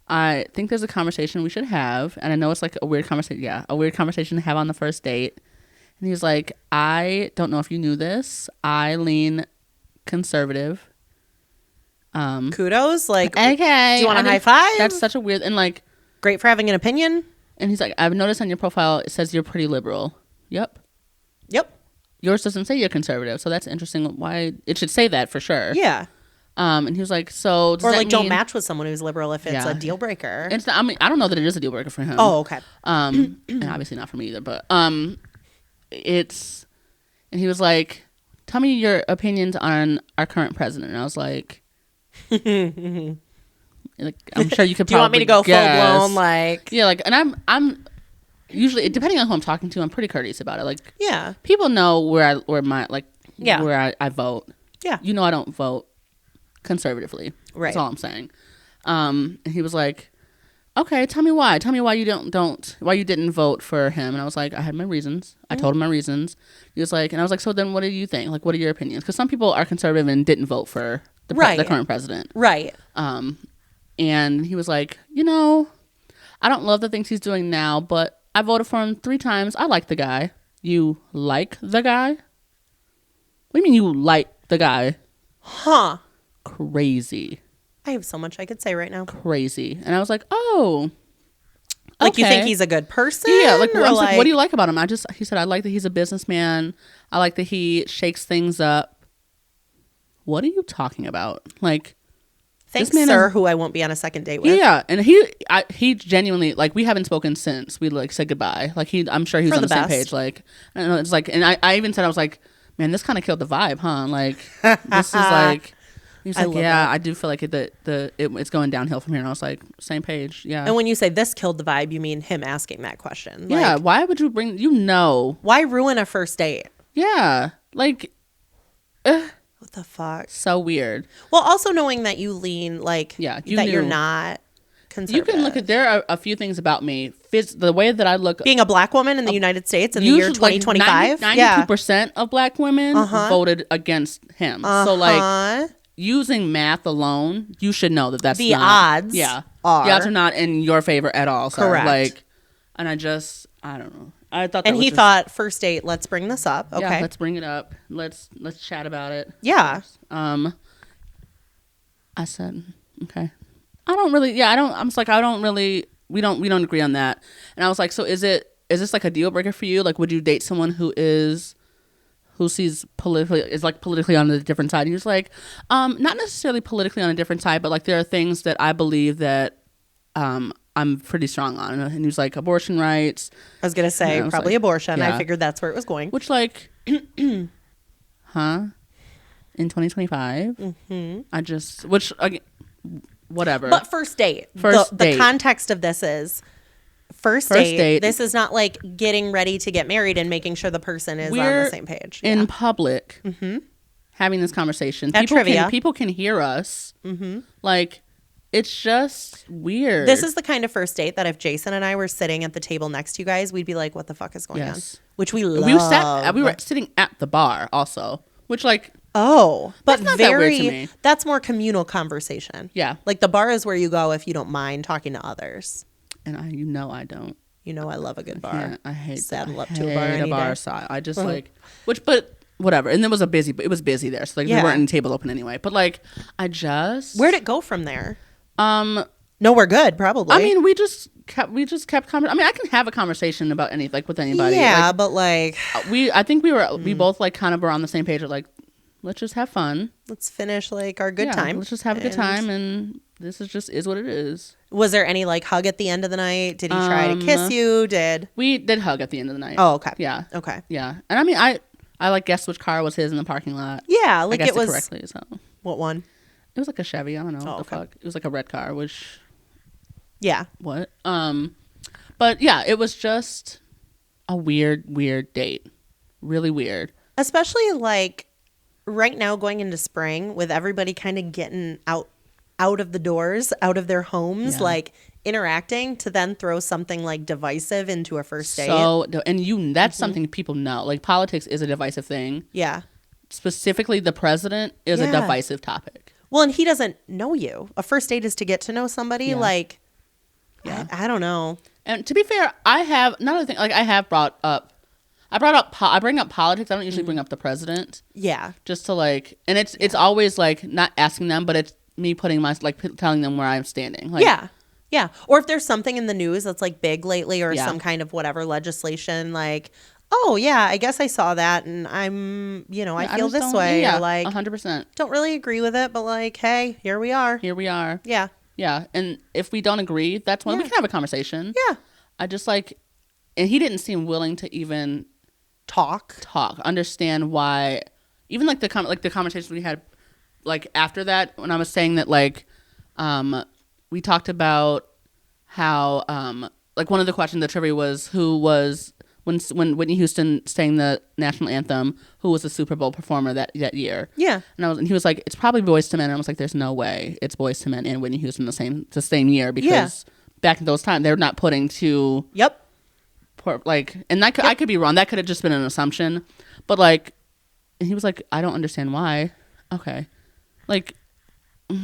I think there's a conversation we should have. And I know it's like a weird conversation. Yeah. A weird conversation to have on the first date. And he was like, I don't know if you knew this. I lean conservative. Kudos. Like, okay. Do you want a high five? That's such a weird, and like. Great for having an opinion. And he's like, I've noticed on your profile, it says you're pretty liberal. Yep. Yours doesn't say you're conservative, so that's interesting. Why it should say that for sure. Yeah. And he was like, so does or that like mean... don't match with someone who's liberal if it's a deal breaker. It's not, I mean, I don't know that it is a deal breaker for him. Oh, okay. And obviously not for me either, but it's, and he was like, tell me your opinions on our current president. And I was like, I'm sure you could. Do you want me to go full blown like? Yeah, like, and I'm usually, depending on who I'm talking to, I'm pretty courteous about it. Like, yeah, people know where I vote. Yeah, I don't vote conservatively. Right. That's all I'm saying. And he was like, okay, tell me why. Tell me why you why you didn't vote for him. And I was like, I had my reasons. I told him my reasons. He was like, and I was like, so then what do you think? Like, what are your opinions? Because some people are conservative and didn't vote for the current president. Right. And he was like, I don't love the things he's doing now, but I voted for him 3 times. I like the guy. You like the guy? What do you mean you like the guy? Huh. Crazy. I have so much I could say right now. Crazy. And I was like, oh. Like, okay. You think he's a good person? Yeah. Like, I was like, what do you like about him? He said, I like that he's a businessman. I like that he shakes things up. What are you talking about? Like, thanks, sir, who I won't be on a second date with. Yeah. And he genuinely, like, we haven't spoken since we, like, said goodbye. Like, I'm sure he's on the same page. Like, I don't know. It's like, and I even said, I was like, man, this kind of killed the vibe, huh? Like, this is like, he's like, yeah, that. I do feel like it's going downhill from here. And I was like, same page, yeah. And when you say this killed the vibe, you mean him asking that question. Yeah, like, why would you bring, why ruin a first date? Yeah, like, what the fuck? So weird. Well, also knowing that you lean, like, you're not conservative. You can look at, there are a few things about me. The way that I look. Being a black woman in the United States in the year 2025. Like 92% of black women voted against him. So, like, using math alone, you should know that that's the odds. Yeah. The odds are not in your favor at all. So, correct. Like, and I don't know. I thought that and he thought, first date, let's bring this up. Okay. Yeah, let's bring it up. Let's chat about it. Yeah. I said, okay. I'm just like, we don't agree on that. And I was like, so is this like a deal breaker for you? Like, would you date someone who sees politically on a different side? He was like, not necessarily politically on a different side, but like there are things that I believe that I'm pretty strong on. And he was like, abortion rights. I was gonna say probably like, abortion. Yeah. I figured that's where it was going. Which, like, huh? In 2025, whatever. But first date. The context of this is first date. This is not like getting ready to get married and making sure the person is on the same page. In public, having this conversation. People can hear us. Like, it's just weird. This is the kind of first date that if Jason and I were sitting at the table next to you guys, we'd be like, what the fuck is going on? Which we love. We were sitting at the bar also, which, like, but that's not that weird to me. That's more communal conversation. Yeah. Like, the bar is where you go if you don't mind talking to others. And I don't. I love a good bar. I hate saddle up to a bar any day. Side. I just like, but whatever. And it was busy there. So, like, we weren't any table open anyway. But, like, where'd it go from there? No, we're good, probably. I mean, we just kept conversation. I mean, I can have a conversation about with anybody. Yeah, like, but like I think we both like kind of were on the same page of like, let's just have fun. Let's finish like our good time. Let's just have a good time, and this is what it is. Was there any like hug at the end of the night? Did he try to kiss you? We did hug at the end of the night? Oh, okay. Yeah. Okay. Yeah, and I mean, I like guessed which car was his in the parking lot. Yeah, like I guessed it was correctly. So what one? It was like a Chevy. I don't know what the fuck. It was like a red car, which. Yeah. What? But yeah, it was just a weird date. Really weird. Especially like right now going into spring with everybody kind of getting out of the doors, out of their homes, like interacting to then throw something like divisive into a first date. So, and that's something people know. Like, politics is a divisive thing. Yeah. Specifically, the president is a divisive topic. Well, and he doesn't know you. A first date is to get to know somebody. Like, I don't know. And to be fair, I have another thing. Like, I bring up politics. I don't usually bring up the president. Yeah. Just to like, and it's always like not asking them, but it's me putting telling them where I'm standing. Like, yeah. Or if there's something in the news that's like big lately, or some kind of whatever legislation, like, oh yeah, I guess I saw that, and I'm, I feel this way. Yeah, or like 100%. Don't really agree with it, but like, hey, here we are. Yeah. Yeah, and if we don't agree, that's when we can have a conversation. Yeah. I just like, and he didn't seem willing to even talk, understand why. Even like the conversation we had, like after that, when I was saying that like, we talked about how like one of the questions, the trivia was who was when Whitney Houston sang the national anthem, who was the Super Bowl performer that year? Yeah. And he was like, it's probably Boyz II Men. And I was like, there's no way it's Boyz II Men and Whitney Houston the same year, because back in those times, they're not putting two. Yep. Like, and that could, I could be wrong. That could have just been an assumption. But like, and he was like, I don't understand why. Okay. Like, all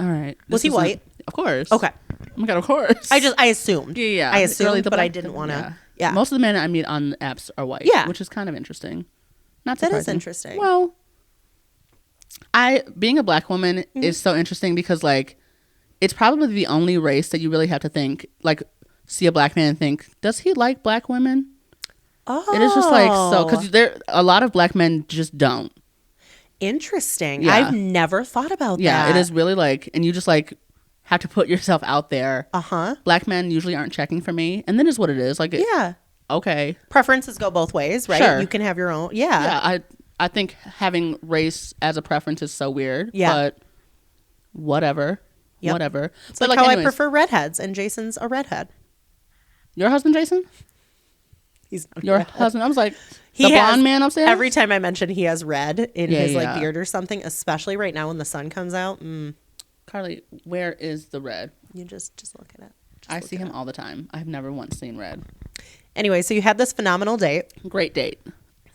right. Was he white? Of course. Okay. Oh my God, of course. I assumed. Yeah. I assumed, but I didn't want to. Yeah. Most of the men I meet on apps are white. Yeah. Which is kind of interesting. Not surprising. That is interesting. Well, being a black woman is so interesting because like, it's probably the only race that you really have to think, like, see a black man and think, does he like black women? Oh. It is just like, so, because a lot of black men just don't. Interesting. Yeah. I've never thought about that. Yeah, it is really like, and you just like have to put yourself out there. Uh-huh. Black men usually aren't checking for me. And then is what it is. Like, yeah. Okay. Preferences go both ways, right? Sure. You can have your own. Yeah. Yeah. I think having race as a preference is so weird. Yeah. But whatever. Yep. Whatever. It's like how anyways, I prefer redheads, and Jason's a redhead. Your husband, Jason? He's not your husband. I was like, the blonde man upstairs? Every time I mention he has red in his like beard or something, especially right now when the sun comes out. Carly, where is the red? You just look at it. I see him all the time. I've never once seen red. Anyway, so you had this phenomenal date. Great date.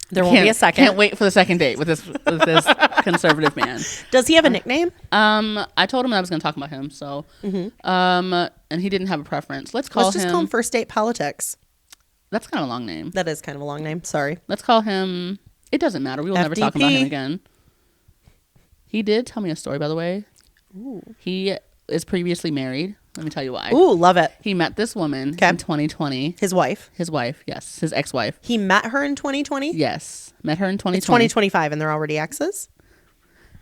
There won't be a second. Can't wait for the second date with this conservative man. Does he have a nickname? I told him I was going to talk about him. So, and he didn't have a preference. Let's just call him First Date Politics. That's kind of a long name. That is kind of a long name. Sorry. Let's call him. It doesn't matter. We will never talk about him again. He did tell me a story, by the way. Ooh. He is previously married. Let me tell you why. Ooh, love it. He met this woman in 2020. His wife? His wife, yes. His ex-wife. He met her in 2020? Yes. Met her in 2020. It's 2025 and they're already exes?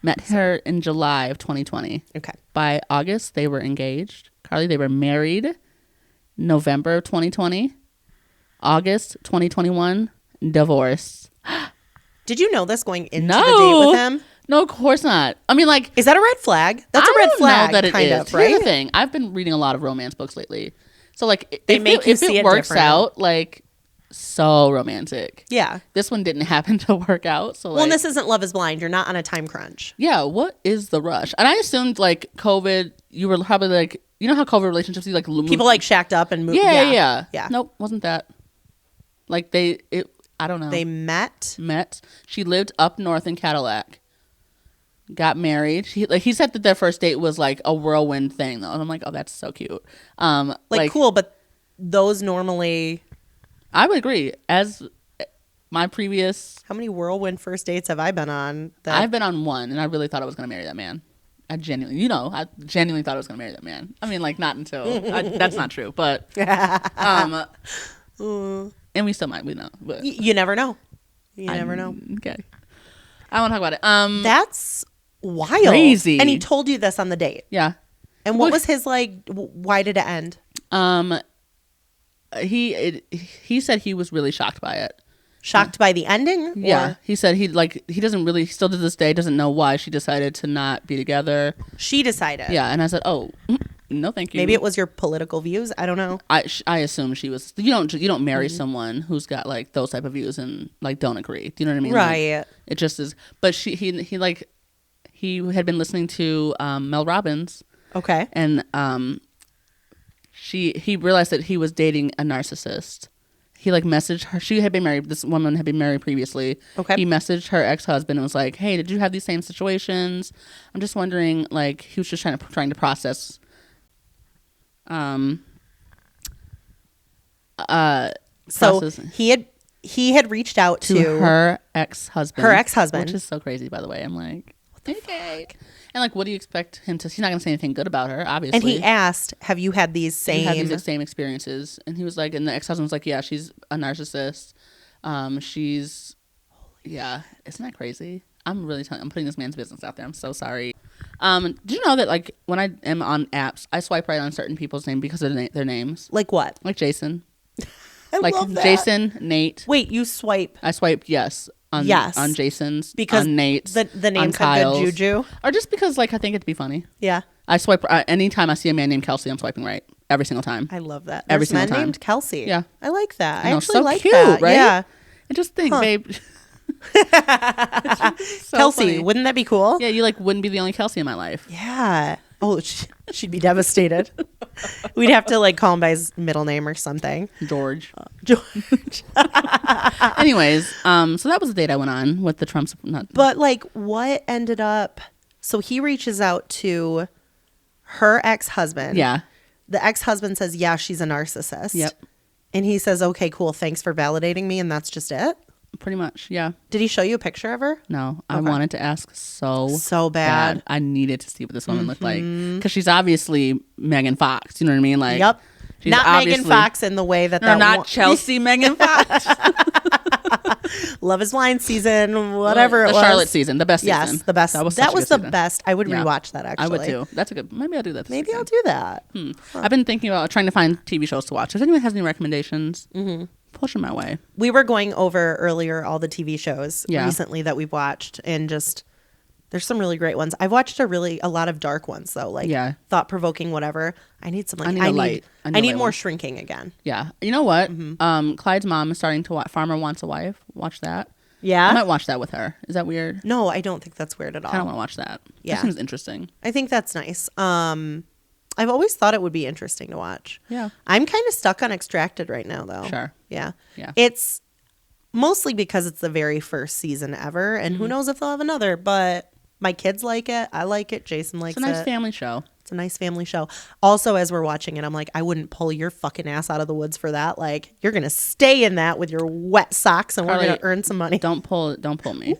Met her in July of 2020. Okay. By August, they were engaged. Carly, they were married November of 2020. August 2021, divorced. Did you know this going into the date with him? No, of course not. I mean, like, is that a red flag? That's a red flag. Know that kind it is. Of, right? Here's the thing. I've been reading a lot of romance books lately. So, like, if it works out, like, so romantic. Yeah. This one didn't happen to work out. So, well, and this isn't Love is Blind. You're not on a time crunch. Yeah. What is the rush? And I assumed, like, COVID, you were probably like, you know how COVID relationships, you like, people like shacked up and moved. Yeah. Nope, wasn't that. Like, I don't know. They met. She lived up north in Cadillac. Got married. He said that their first date was like a whirlwind thing, though. And I'm like, oh, that's so cute. Like cool, but those normally. I would agree. As my previous. How many whirlwind first dates have I been on? I've been on one, and I really thought I was going to marry that man. I genuinely thought I was going to marry that man. I mean, like, not until. That's not true, but. And we still might. We know. But, you never know. You never know. Okay. I want to talk about it. That's wild. Crazy. And he told you this on the date. Yeah. And what was his like? Why did it end? He said he was really shocked by it. Shocked by the ending? Yeah. He said he doesn't really, still to this day, doesn't know why she decided to not be together. She decided. Yeah. And I said, oh, no, thank you. Maybe it was your political views. I don't know. I assume she was. You don't marry someone who's got like those type of views and like don't agree. Do you know what I mean? Right. Like, it just is. But he had been listening to Mel Robbins. Okay. And he realized that he was dating a narcissist. He like messaged her. She had been married. This woman had been married previously. Okay. He messaged her ex-husband and was like, "Hey, did you have these same situations? I'm just wondering." Like, he was just trying to process. So he had reached out to her ex-husband. Which is so crazy, by the way. I'm like, okay. And like, what do you expect him to? He's not gonna say anything good about her, obviously. And he asked, "Have you had these same experiences?" And he was like, and the ex-husband was like, "Yeah, she's a narcissist. She's, yeah, isn't that crazy?" I'm putting this man's business out there. I'm so sorry. Do you know that like when I am on apps, I swipe right on certain people's name because of their names? Like what? Like Jason. I love that. Jason, Nate. Wait, you swipe? I swiped yes. On Jason's, because on Nate's, the names have good juju, or just because like I think it'd be funny. Yeah, I swipe anytime I see a man named Kelsey. I'm swiping right every single time. I love that. Every single time. Named Kelsey. Yeah, I like that. I actually so like cute, that. Right? Yeah, I just think, babe. So Kelsey, funny. Wouldn't that be cool? Yeah, you like wouldn't be the only Kelsey in my life. Yeah. Oh, she'd be devastated. We'd have to like call him by his middle name or something. George. George. Anyways, so that was the date I went on with the Trumps. But like, what ended up? So he reaches out to her ex-husband. Yeah. The ex-husband says, yeah, she's a narcissist. Yep. And he says, okay, cool. Thanks for validating me. And that's just it. Pretty much. Yeah. Did he show you a picture of her? No, I wanted to ask so bad. I needed to see what this woman looked like because she's obviously Megan Fox. You know what I mean? Like, yep. She's not Megan Fox in the way that not Chelsea Megan Fox. Love is Blind season, whatever it was. The Charlotte season, the best season. Yes, the best. That was the season. best. I would rewatch that actually. I would too. That's a good. Maybe I'll do that. Maybe I'll do that. I've been thinking about trying to find TV shows to watch. If anyone has any recommendations, push them my way. We were going over earlier all the TV shows recently that we've watched, and just there's some really great ones. I've watched a lot of dark ones though, like thought provoking, whatever. I need some. Like, I need more Shrinking again. Yeah, you know what? Clyde's mom is starting to watch Farmer Wants a Wife. Watch that. Yeah, I might watch that with her. Is that weird? No, I don't think that's weird at all. I don't want to watch that. Yeah, that seems interesting. I think that's nice. I've always thought it would be interesting to watch. Yeah. I'm kind of stuck on Extracted right now, though. Sure. Yeah. Yeah. It's mostly because it's the very first season ever, and who knows if they'll have another, but my kids like it. I like it. Jason likes it. It's a nice family show. It's a nice family show. Also, as we're watching it, I'm like, I wouldn't pull your fucking ass out of the woods for that. Like, you're going to stay in that with your wet socks, and Carly, we're going to earn some money. Don't pull me.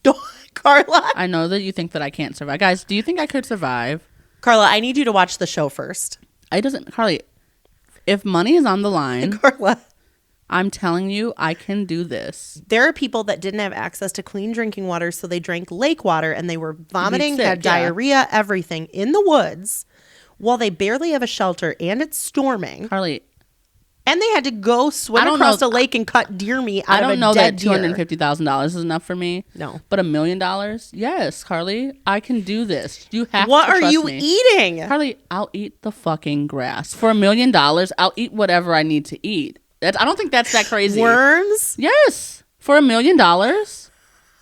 Don't, Carla. I know that you think that I can't survive. Guys, do you think I could survive? Carla, I need you to watch the show first. Carly, if money is on the line, Carla, I'm telling you, I can do this. There are people that didn't have access to clean drinking water, so they drank lake water, and they were vomiting, had diarrhea, everything in the woods while they barely have a shelter, and it's storming. Carly. And they had to go swim across a lake and cut deer meat out of a dead deer. I don't know that $250,000 is enough for me. No. But $1 million? Yes, Carly. I can do this. You have what to trust me. What are you eating? Carly, I'll eat the fucking grass. For $1 million, I'll eat whatever I need to eat. I don't think that's that crazy. Worms? Yes. For $1 million?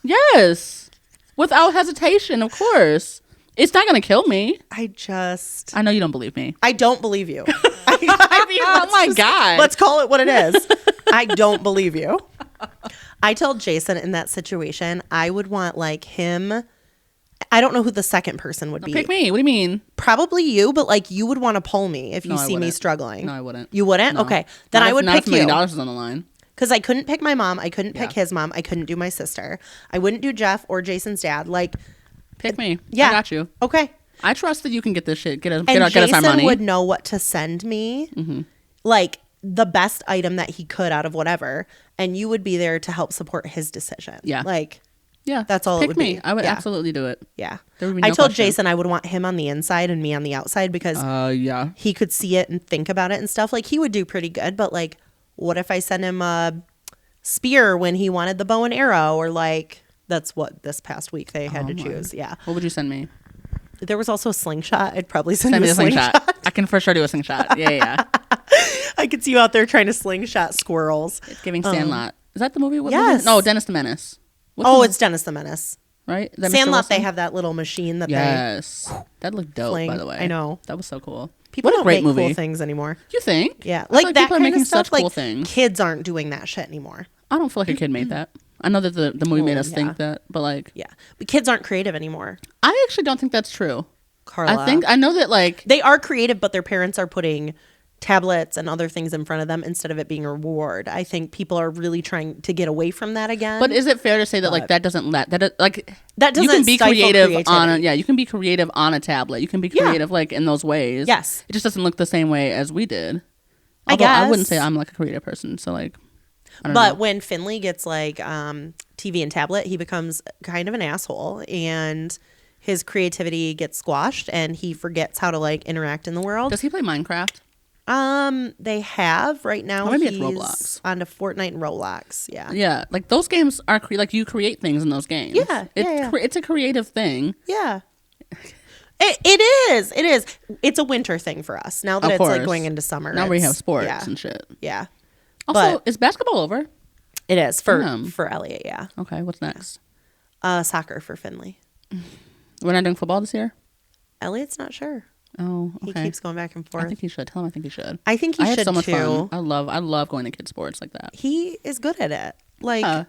Yes. Without hesitation, of course. It's not going to kill me. I know you don't believe me. I don't believe you. Oh my God. Let's call it what it is. I don't believe you. I told Jason in that situation, I would want like him. I don't know who the second person would be. Pick me. What do you mean? Probably you, but like you would want to pull me if you see me struggling. No, I wouldn't. You wouldn't? No. Okay. Then I would pick you. $1 million is on the line. Because I couldn't pick my mom. I couldn't pick his mom. I couldn't do my sister. I wouldn't do Jeff or Jason's dad. Like, pick me. Yeah. I got you. Okay. I trust that you can get this shit. Get us Jason our money. Would know what to send me. Like the best item that he could out of whatever. And you would be there to help support his decision. Yeah. Like, yeah. That's all it would be. I would absolutely do it. Yeah. There would be I told question. Jason I would want him on the inside and me on the outside because he could see it and think about it and stuff. Like he would do pretty good. But like, what if I send him a spear when he wanted the bow and arrow? Or like, that's what this past week they had to choose. Yeah. What would you send me? There was also a slingshot. I'd probably send me a slingshot. I can for sure do a slingshot. Yeah. I could see you out there trying to slingshot squirrels. It's giving Sandlot. Is that the movie? What yes. movie? No, Dennis the Menace. It's Dennis the Menace. Right? Sandlot, they have that little machine that that looked dope, fling. By the way. I know. That was so cool. People what a don't great make movie. Cool things anymore. You think? Yeah. Like that kind of stuff. Such cool like things. Kids aren't doing that shit anymore. I don't feel like a kid made that. I know that the movie made us think that, but like... Yeah. But kids aren't creative anymore. I actually don't think that's true. Carla. I know that like... They are creative, but their parents are putting tablets and other things in front of them instead of it being a reward. I think people are really trying to get away from that again. But is it fair to say that like that doesn't you can be creative on you can be creative on a tablet. You can be creative like in those ways. Yes. It just doesn't look the same way as we did. Although I wouldn't say I'm like a creative person, so like But when Finley gets like TV and tablet, he becomes kind of an asshole and his creativity gets squashed and he forgets how to like interact in the world. Does he play Minecraft? They have right now. Maybe it's Roblox. On to Fortnite and Roblox. Yeah. Yeah, like those games are like you create things in those games. Yeah. It's a creative thing. Yeah. It is. It's a winter thing for us now that it's like going into summer. Now we have sports and shit. Yeah. Also, is basketball over? It is for Elliot. Yeah. Okay. What's next? Soccer for Finley. We're not doing football this year. Elliot's not sure. Oh, okay. He keeps going back and forth. I think he should. Tell him I think he should. I think he should have so much too. fun. I love going to kids sports like that. He is good at it. Like,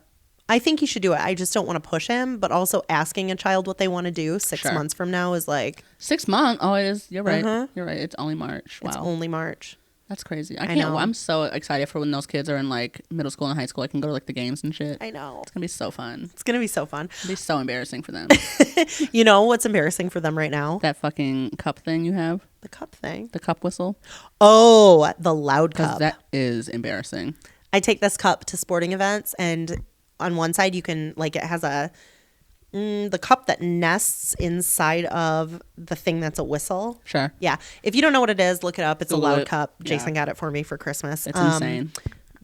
I think he should do it. I just don't want to push him, but also asking a child what they want to do 6 months from now is like 6 months. Oh, it is. You're right. You're right. It's only March. Wow. It's only March. That's crazy. I know. I'm so excited for when those kids are in like middle school and high school. I can go to like the games and shit. I know. It's gonna be so fun. It's gonna be so fun. It'll be so embarrassing for them. You know what's embarrassing for them right now? That fucking cup thing you have. The cup thing. The cup whistle. Oh, the loud cup. That is embarrassing. I take this cup to sporting events, and on one side you can like it has the cup that nests inside of the thing that's a whistle. Sure. Yeah. If you don't know what it is, look it up. It's Google a loud it. cup. Yeah. Jason got it for me for Christmas. It's insane.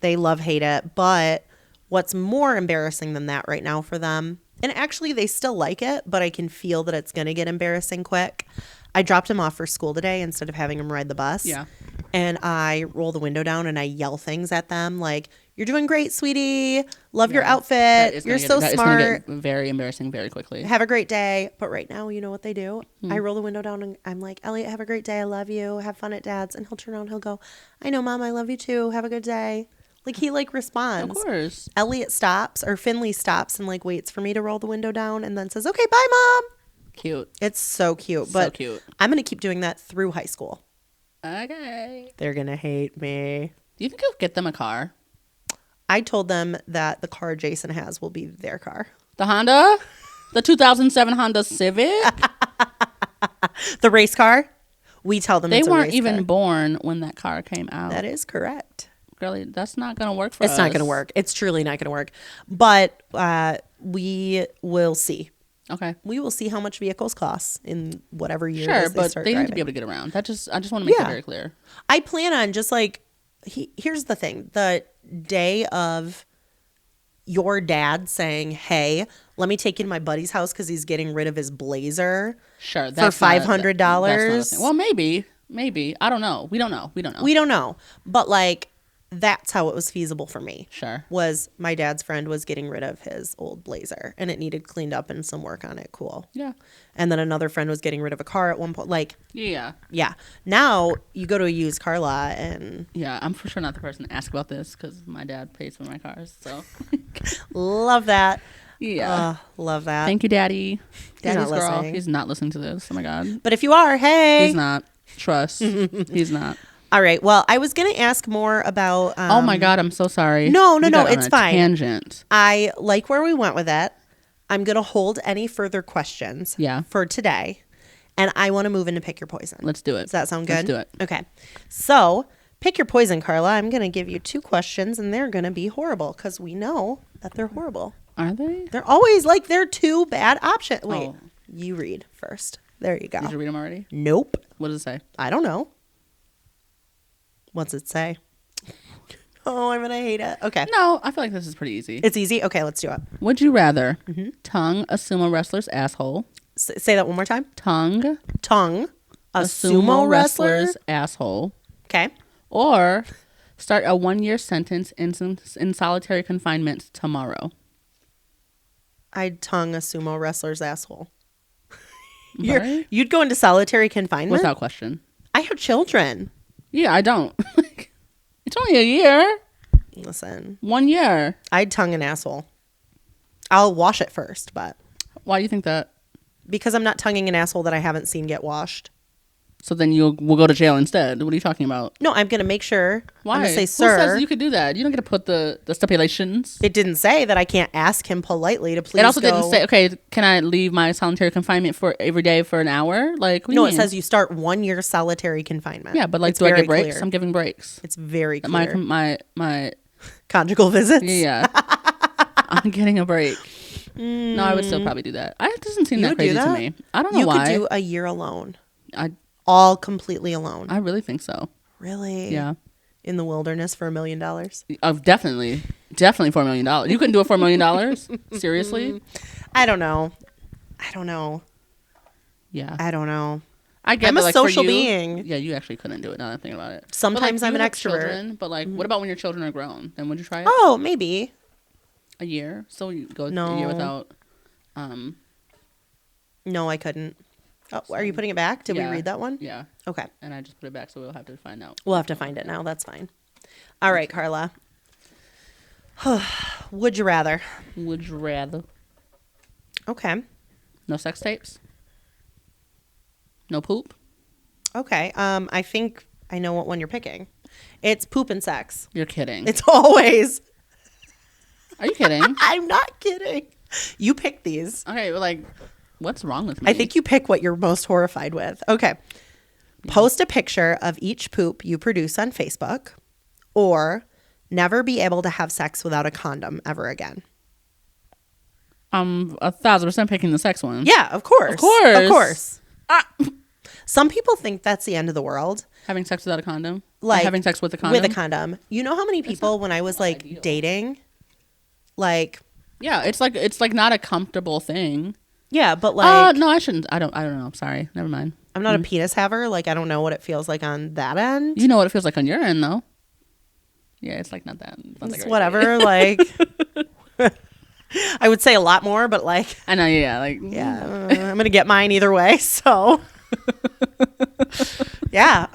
They hate it. But what's more embarrassing than that right now for them, and actually they still like it, but I can feel that it's going to get embarrassing quick. I dropped him off for school today instead of having him ride the bus. Yeah. And I roll the window down and I yell things at them like, "You're doing great, sweetie. Love your outfit. You're so smart." It's going to get very embarrassing very quickly. Have a great day. But right now, you know what they do? I roll the window down and I'm like, "Elliot, have a great day. I love you. Have fun at Dad's." And he'll turn around and he'll go, "I know, Mom. I love you too. Have a good day." Like he like responds. Of course. Elliot stops or Finley stops and like waits for me to roll the window down and then says, "Okay, bye, Mom." Cute. It's so cute. So but cute. I'm going to keep doing that through high school. Okay. They're going to hate me. Do you think you'll get them a car? I told them that the car Jason has will be their car. The Honda? The 2007 Honda Civic? The race car? We tell them they it's a weren't race even car. born when that car came out. That is correct. Girlie, that's not going to work for us. It's not going to work. It's truly not going to work. But we will see. Okay. We will see how much vehicles cost in whatever year Sure, they but start they driving. need to be able to get around. I just want to make that very clear. I plan on just like, here's the thing. The day of your dad saying, "Hey, let me take you to my buddy's house because he's getting rid of his Blazer." Sure. For $500. Well, maybe. I don't know. We don't know. We don't know. But like, that's how it was feasible for me. Sure. Was my dad's friend was getting rid of his old Blazer and it needed cleaned up and some work on it. Cool. Yeah. And then another friend was getting rid of a car at one point. Like, Yeah. yeah. Now you go to a used car lot and Yeah, I'm for sure not the person to ask about this because my dad pays for my cars. So love that. yeah. Love that. Thank you, Daddy. He's not Daddy's girl. listening. He's not listening to this. Oh my God. But if you are, hey. He's not. Trust. He's not. All right. Well, I was going to ask more about. Oh my God. I'm so sorry. No, We got on it's a fine. Tangent. I like where we went with it. I'm going to hold any further questions for today. And I want to move into Pick Your Poison. Let's do it. Does that sound good? Let's do it. Okay. So, Pick Your Poison, Carla. I'm going to give you 2 questions, and they're going to be horrible because we know that they're horrible. Are they? They're always like they're 2 bad options. Wait, Oh. you read first. There you go. Did you read them already? Nope. What does it say? I don't know. What's it say? Oh, I'm going to hate it. Okay. No, I feel like this is pretty easy. It's easy? Okay, let's do it. Would you rather tongue a sumo wrestler's asshole? Say that one more time. Tongue A a sumo wrestler? asshole? Okay. Or start a 1-year sentence in solitary confinement tomorrow? I'd tongue a sumo wrestler's asshole. Right? You'd go into solitary confinement? Without question. I have children. Yeah, I don't. It's only a year. Listen, 1 year. I'd tongue an asshole. I'll wash it first, but Why do you think that? because I'm not tonguing an asshole that I haven't seen get washed. So then we'll go to jail instead. What are you talking about? No, I'm going to make sure. Why? I'm going to say, Who "Sir." says you could do that? You don't get to put the stipulations. It didn't say that I can't ask him politely to please It also go. didn't say, okay, can I leave my solitary confinement for every day for an hour? Like, what do No, you it mean? says you start 1 year solitary confinement. Yeah, but like, It's do I very get breaks? clear. I'm giving breaks. It's very clear. My Conjugal visits? yeah. I'm getting a break. No, I would still probably do that. It doesn't seem You that would do crazy to that? me. I don't know You why. could do a year alone. I All completely alone. really think so. Really? Yeah. In the wilderness for $1 million? Definitely $4 million. You couldn't do it for $1 million? Seriously? I don't know. Yeah. I don't know. I get I'm that, a like, for social you- being. Yeah, you actually couldn't do it now that I'm thinking about it. Sometimes But, like, I'm you an have extrovert. children, but like, what about when your children are grown? Then would you try it? Oh, maybe. A year? So you go a No. year without No, I couldn't. Oh, are you putting it back? Did we read that one? Yeah. Okay. And I just put it back, so we'll have to find out. We'll have to find it now. That's fine. All right, Carla. Would you rather? Would you rather? Okay. No sex tapes? No poop? Okay. I think I know what one you're picking. It's poop and sex. You're kidding. It's always. Are you kidding? I'm not kidding. You pick these. Okay, well, like, what's wrong with me? I think you pick what you're most horrified with. Okay. Post a picture of each poop you produce on Facebook, or never be able to have sex without a condom ever again. 1,000% picking the sex one. Yeah, of course. Of course. Of course. Some people think that's the end of the world. Having sex without a condom? Like, having sex with a condom? With a condom. You know how many people, when I was like ideal. dating, like. Yeah, it's like not a comfortable thing. Yeah, but like. No, I shouldn't. I don't know. I'm sorry. Never mind. I'm not a penis haver. Like, I don't know what it feels like on that end. You know what it feels like on your end, though. Yeah, it's like not that. It's whatever. Like, I would say a lot more, but like. I know. Yeah. Like. Yeah. I'm going to get mine either way. So. Yeah.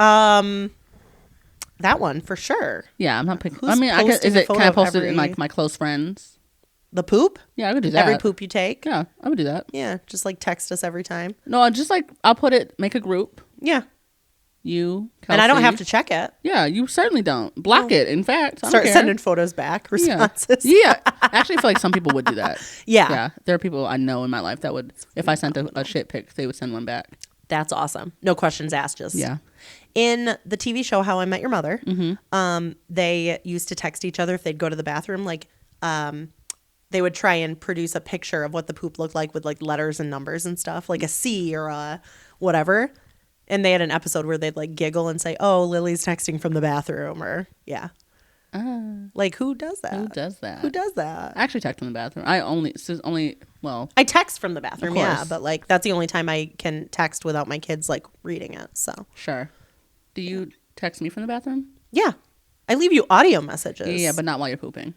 That one for sure. Yeah, I'm not picking. Who's I mean, can I post it in like my close friends? The poop? Yeah, I would do that. Every poop you take? Yeah, I would do that. Yeah, just like text us every time. No, just like I'll make a group. Yeah. You, Kelsey. And I don't have to check it. Yeah, you certainly don't. Block it, in fact. Start sending photos back, responses. Yeah. Actually, I feel like some people would do that. Yeah. Yeah, there are people I know in my life that would, if I sent a shit pic, they would send one back. That's awesome. No questions asked. Just yeah. In the TV show How I Met Your Mother, they used to text each other if they'd go to the bathroom. Like, they would try and produce a picture of what the poop looked like with like letters and numbers and stuff, like a C or a whatever. And they had an episode where they'd like giggle and say, "Oh, Lily's texting from the bathroom," or yeah. Like, who does that? Who does that? Who does that? I actually text from the bathroom. I text from the bathroom, yeah, but like that's the only time I can text without my kids like reading it. So sure. Do you text me from the bathroom? Yeah, I leave you audio messages. Yeah, but not while you're pooping.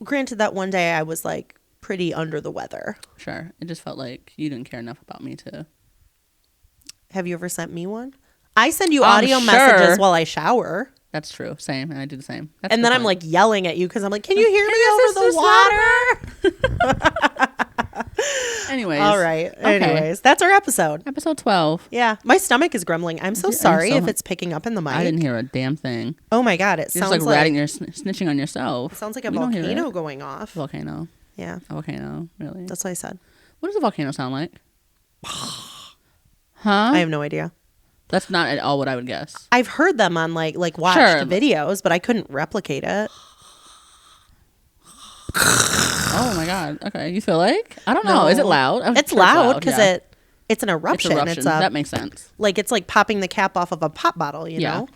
Granted, that one day I was like pretty under the weather. Sure, it just felt like you didn't care enough about me to. Have you ever sent me one? I send you audio messages while I shower. That's true. Same. And I do the same. That's and then I'm like yelling at you because I'm like, can you hear me over the water? Anyways. All right. Okay. Anyways, that's our episode. Episode 12. Yeah. My stomach is grumbling. I'm so sorry if it's picking up in the mic. I didn't hear a damn thing. Oh my God. It You're sounds just like ratting snitching on yourself. It sounds like a volcano going off. Volcano. Yeah. A volcano. Really? That's what I said. What does a volcano sound like? Huh? I have no idea. That's not at all what I would guess. I've heard them on like watched videos, but I couldn't replicate it. Oh my God. Okay. You feel like? I don't know. Is it loud? It's loud because it's an eruption. That makes sense. Like it's like popping the cap off of a pop bottle, you know?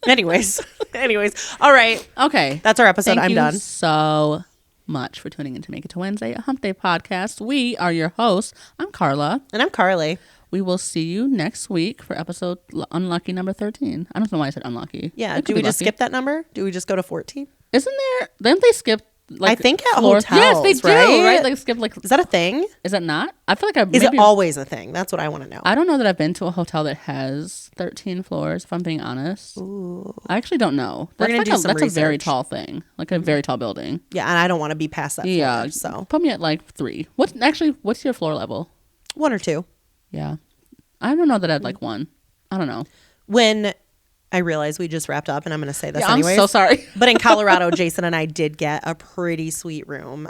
Anyways. All right. Okay. That's our episode. I'm done. Thank you so much for tuning in to Make It to Wednesday, a Hump Day podcast. We are your hosts. I'm Carla. And I'm Carly. We will see you next week for episode unlucky number 13. I don't know why I said unlucky. Yeah. Do we just skip that number? Do we just go to 14? Isn't there? Didn't they skip? Like, I think at hotels. Yes, they do. Right? Like skip. Like, is that a thing? Is that not? I feel like Is it always a thing? That's what I want to know. I don't know that I've been to a hotel that has 13 floors. If I'm being honest, ooh. I actually don't know. That's a very tall thing, like a very tall building. Yeah, and I don't want to be past that. Yeah, floor, so put me at like 3. What's your floor level? 1 or 2. Yeah, I don't know that I'd like 1. I don't know. When I realize we just wrapped up, and I'm going to say this anyways. I'm so sorry. But in Colorado, Jason and I did get a pretty sweet room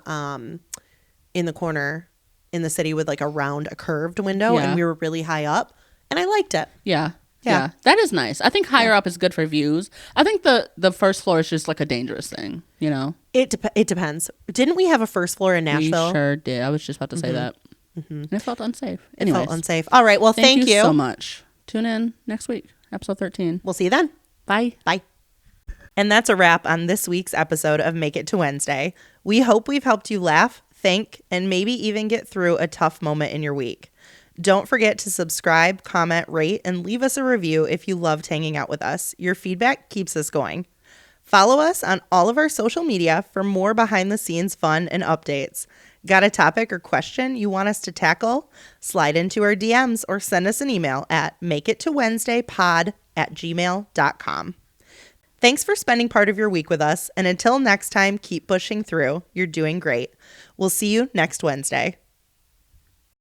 in the corner in the city with like a curved window, and we were really high up, and I liked it. Yeah. That is nice. I think higher up is good for views. I think the first floor is just like a dangerous thing, you know? It depends. Didn't we have a first floor in Nashville? We sure did. I was just about to say that. And it felt unsafe. Anyways. It felt unsafe. All right. Well, thank you so much. Tune in next week. Episode 13. We'll see you then. Bye. Bye. And that's a wrap on this week's episode of Make It to Wednesday. We hope we've helped you laugh, think, and maybe even get through a tough moment in your week. Don't forget to subscribe, comment, rate, and leave us a review if you loved hanging out with us. Your feedback keeps us going. Follow us on all of our social media for more behind-the-scenes fun and updates. Got a topic or question you want us to tackle? Slide into our DMs or send us an email at makeitowednesdaypod@gmail.com. Thanks for spending part of your week with us, and until next time, keep pushing through. You're doing great. We'll see you next Wednesday.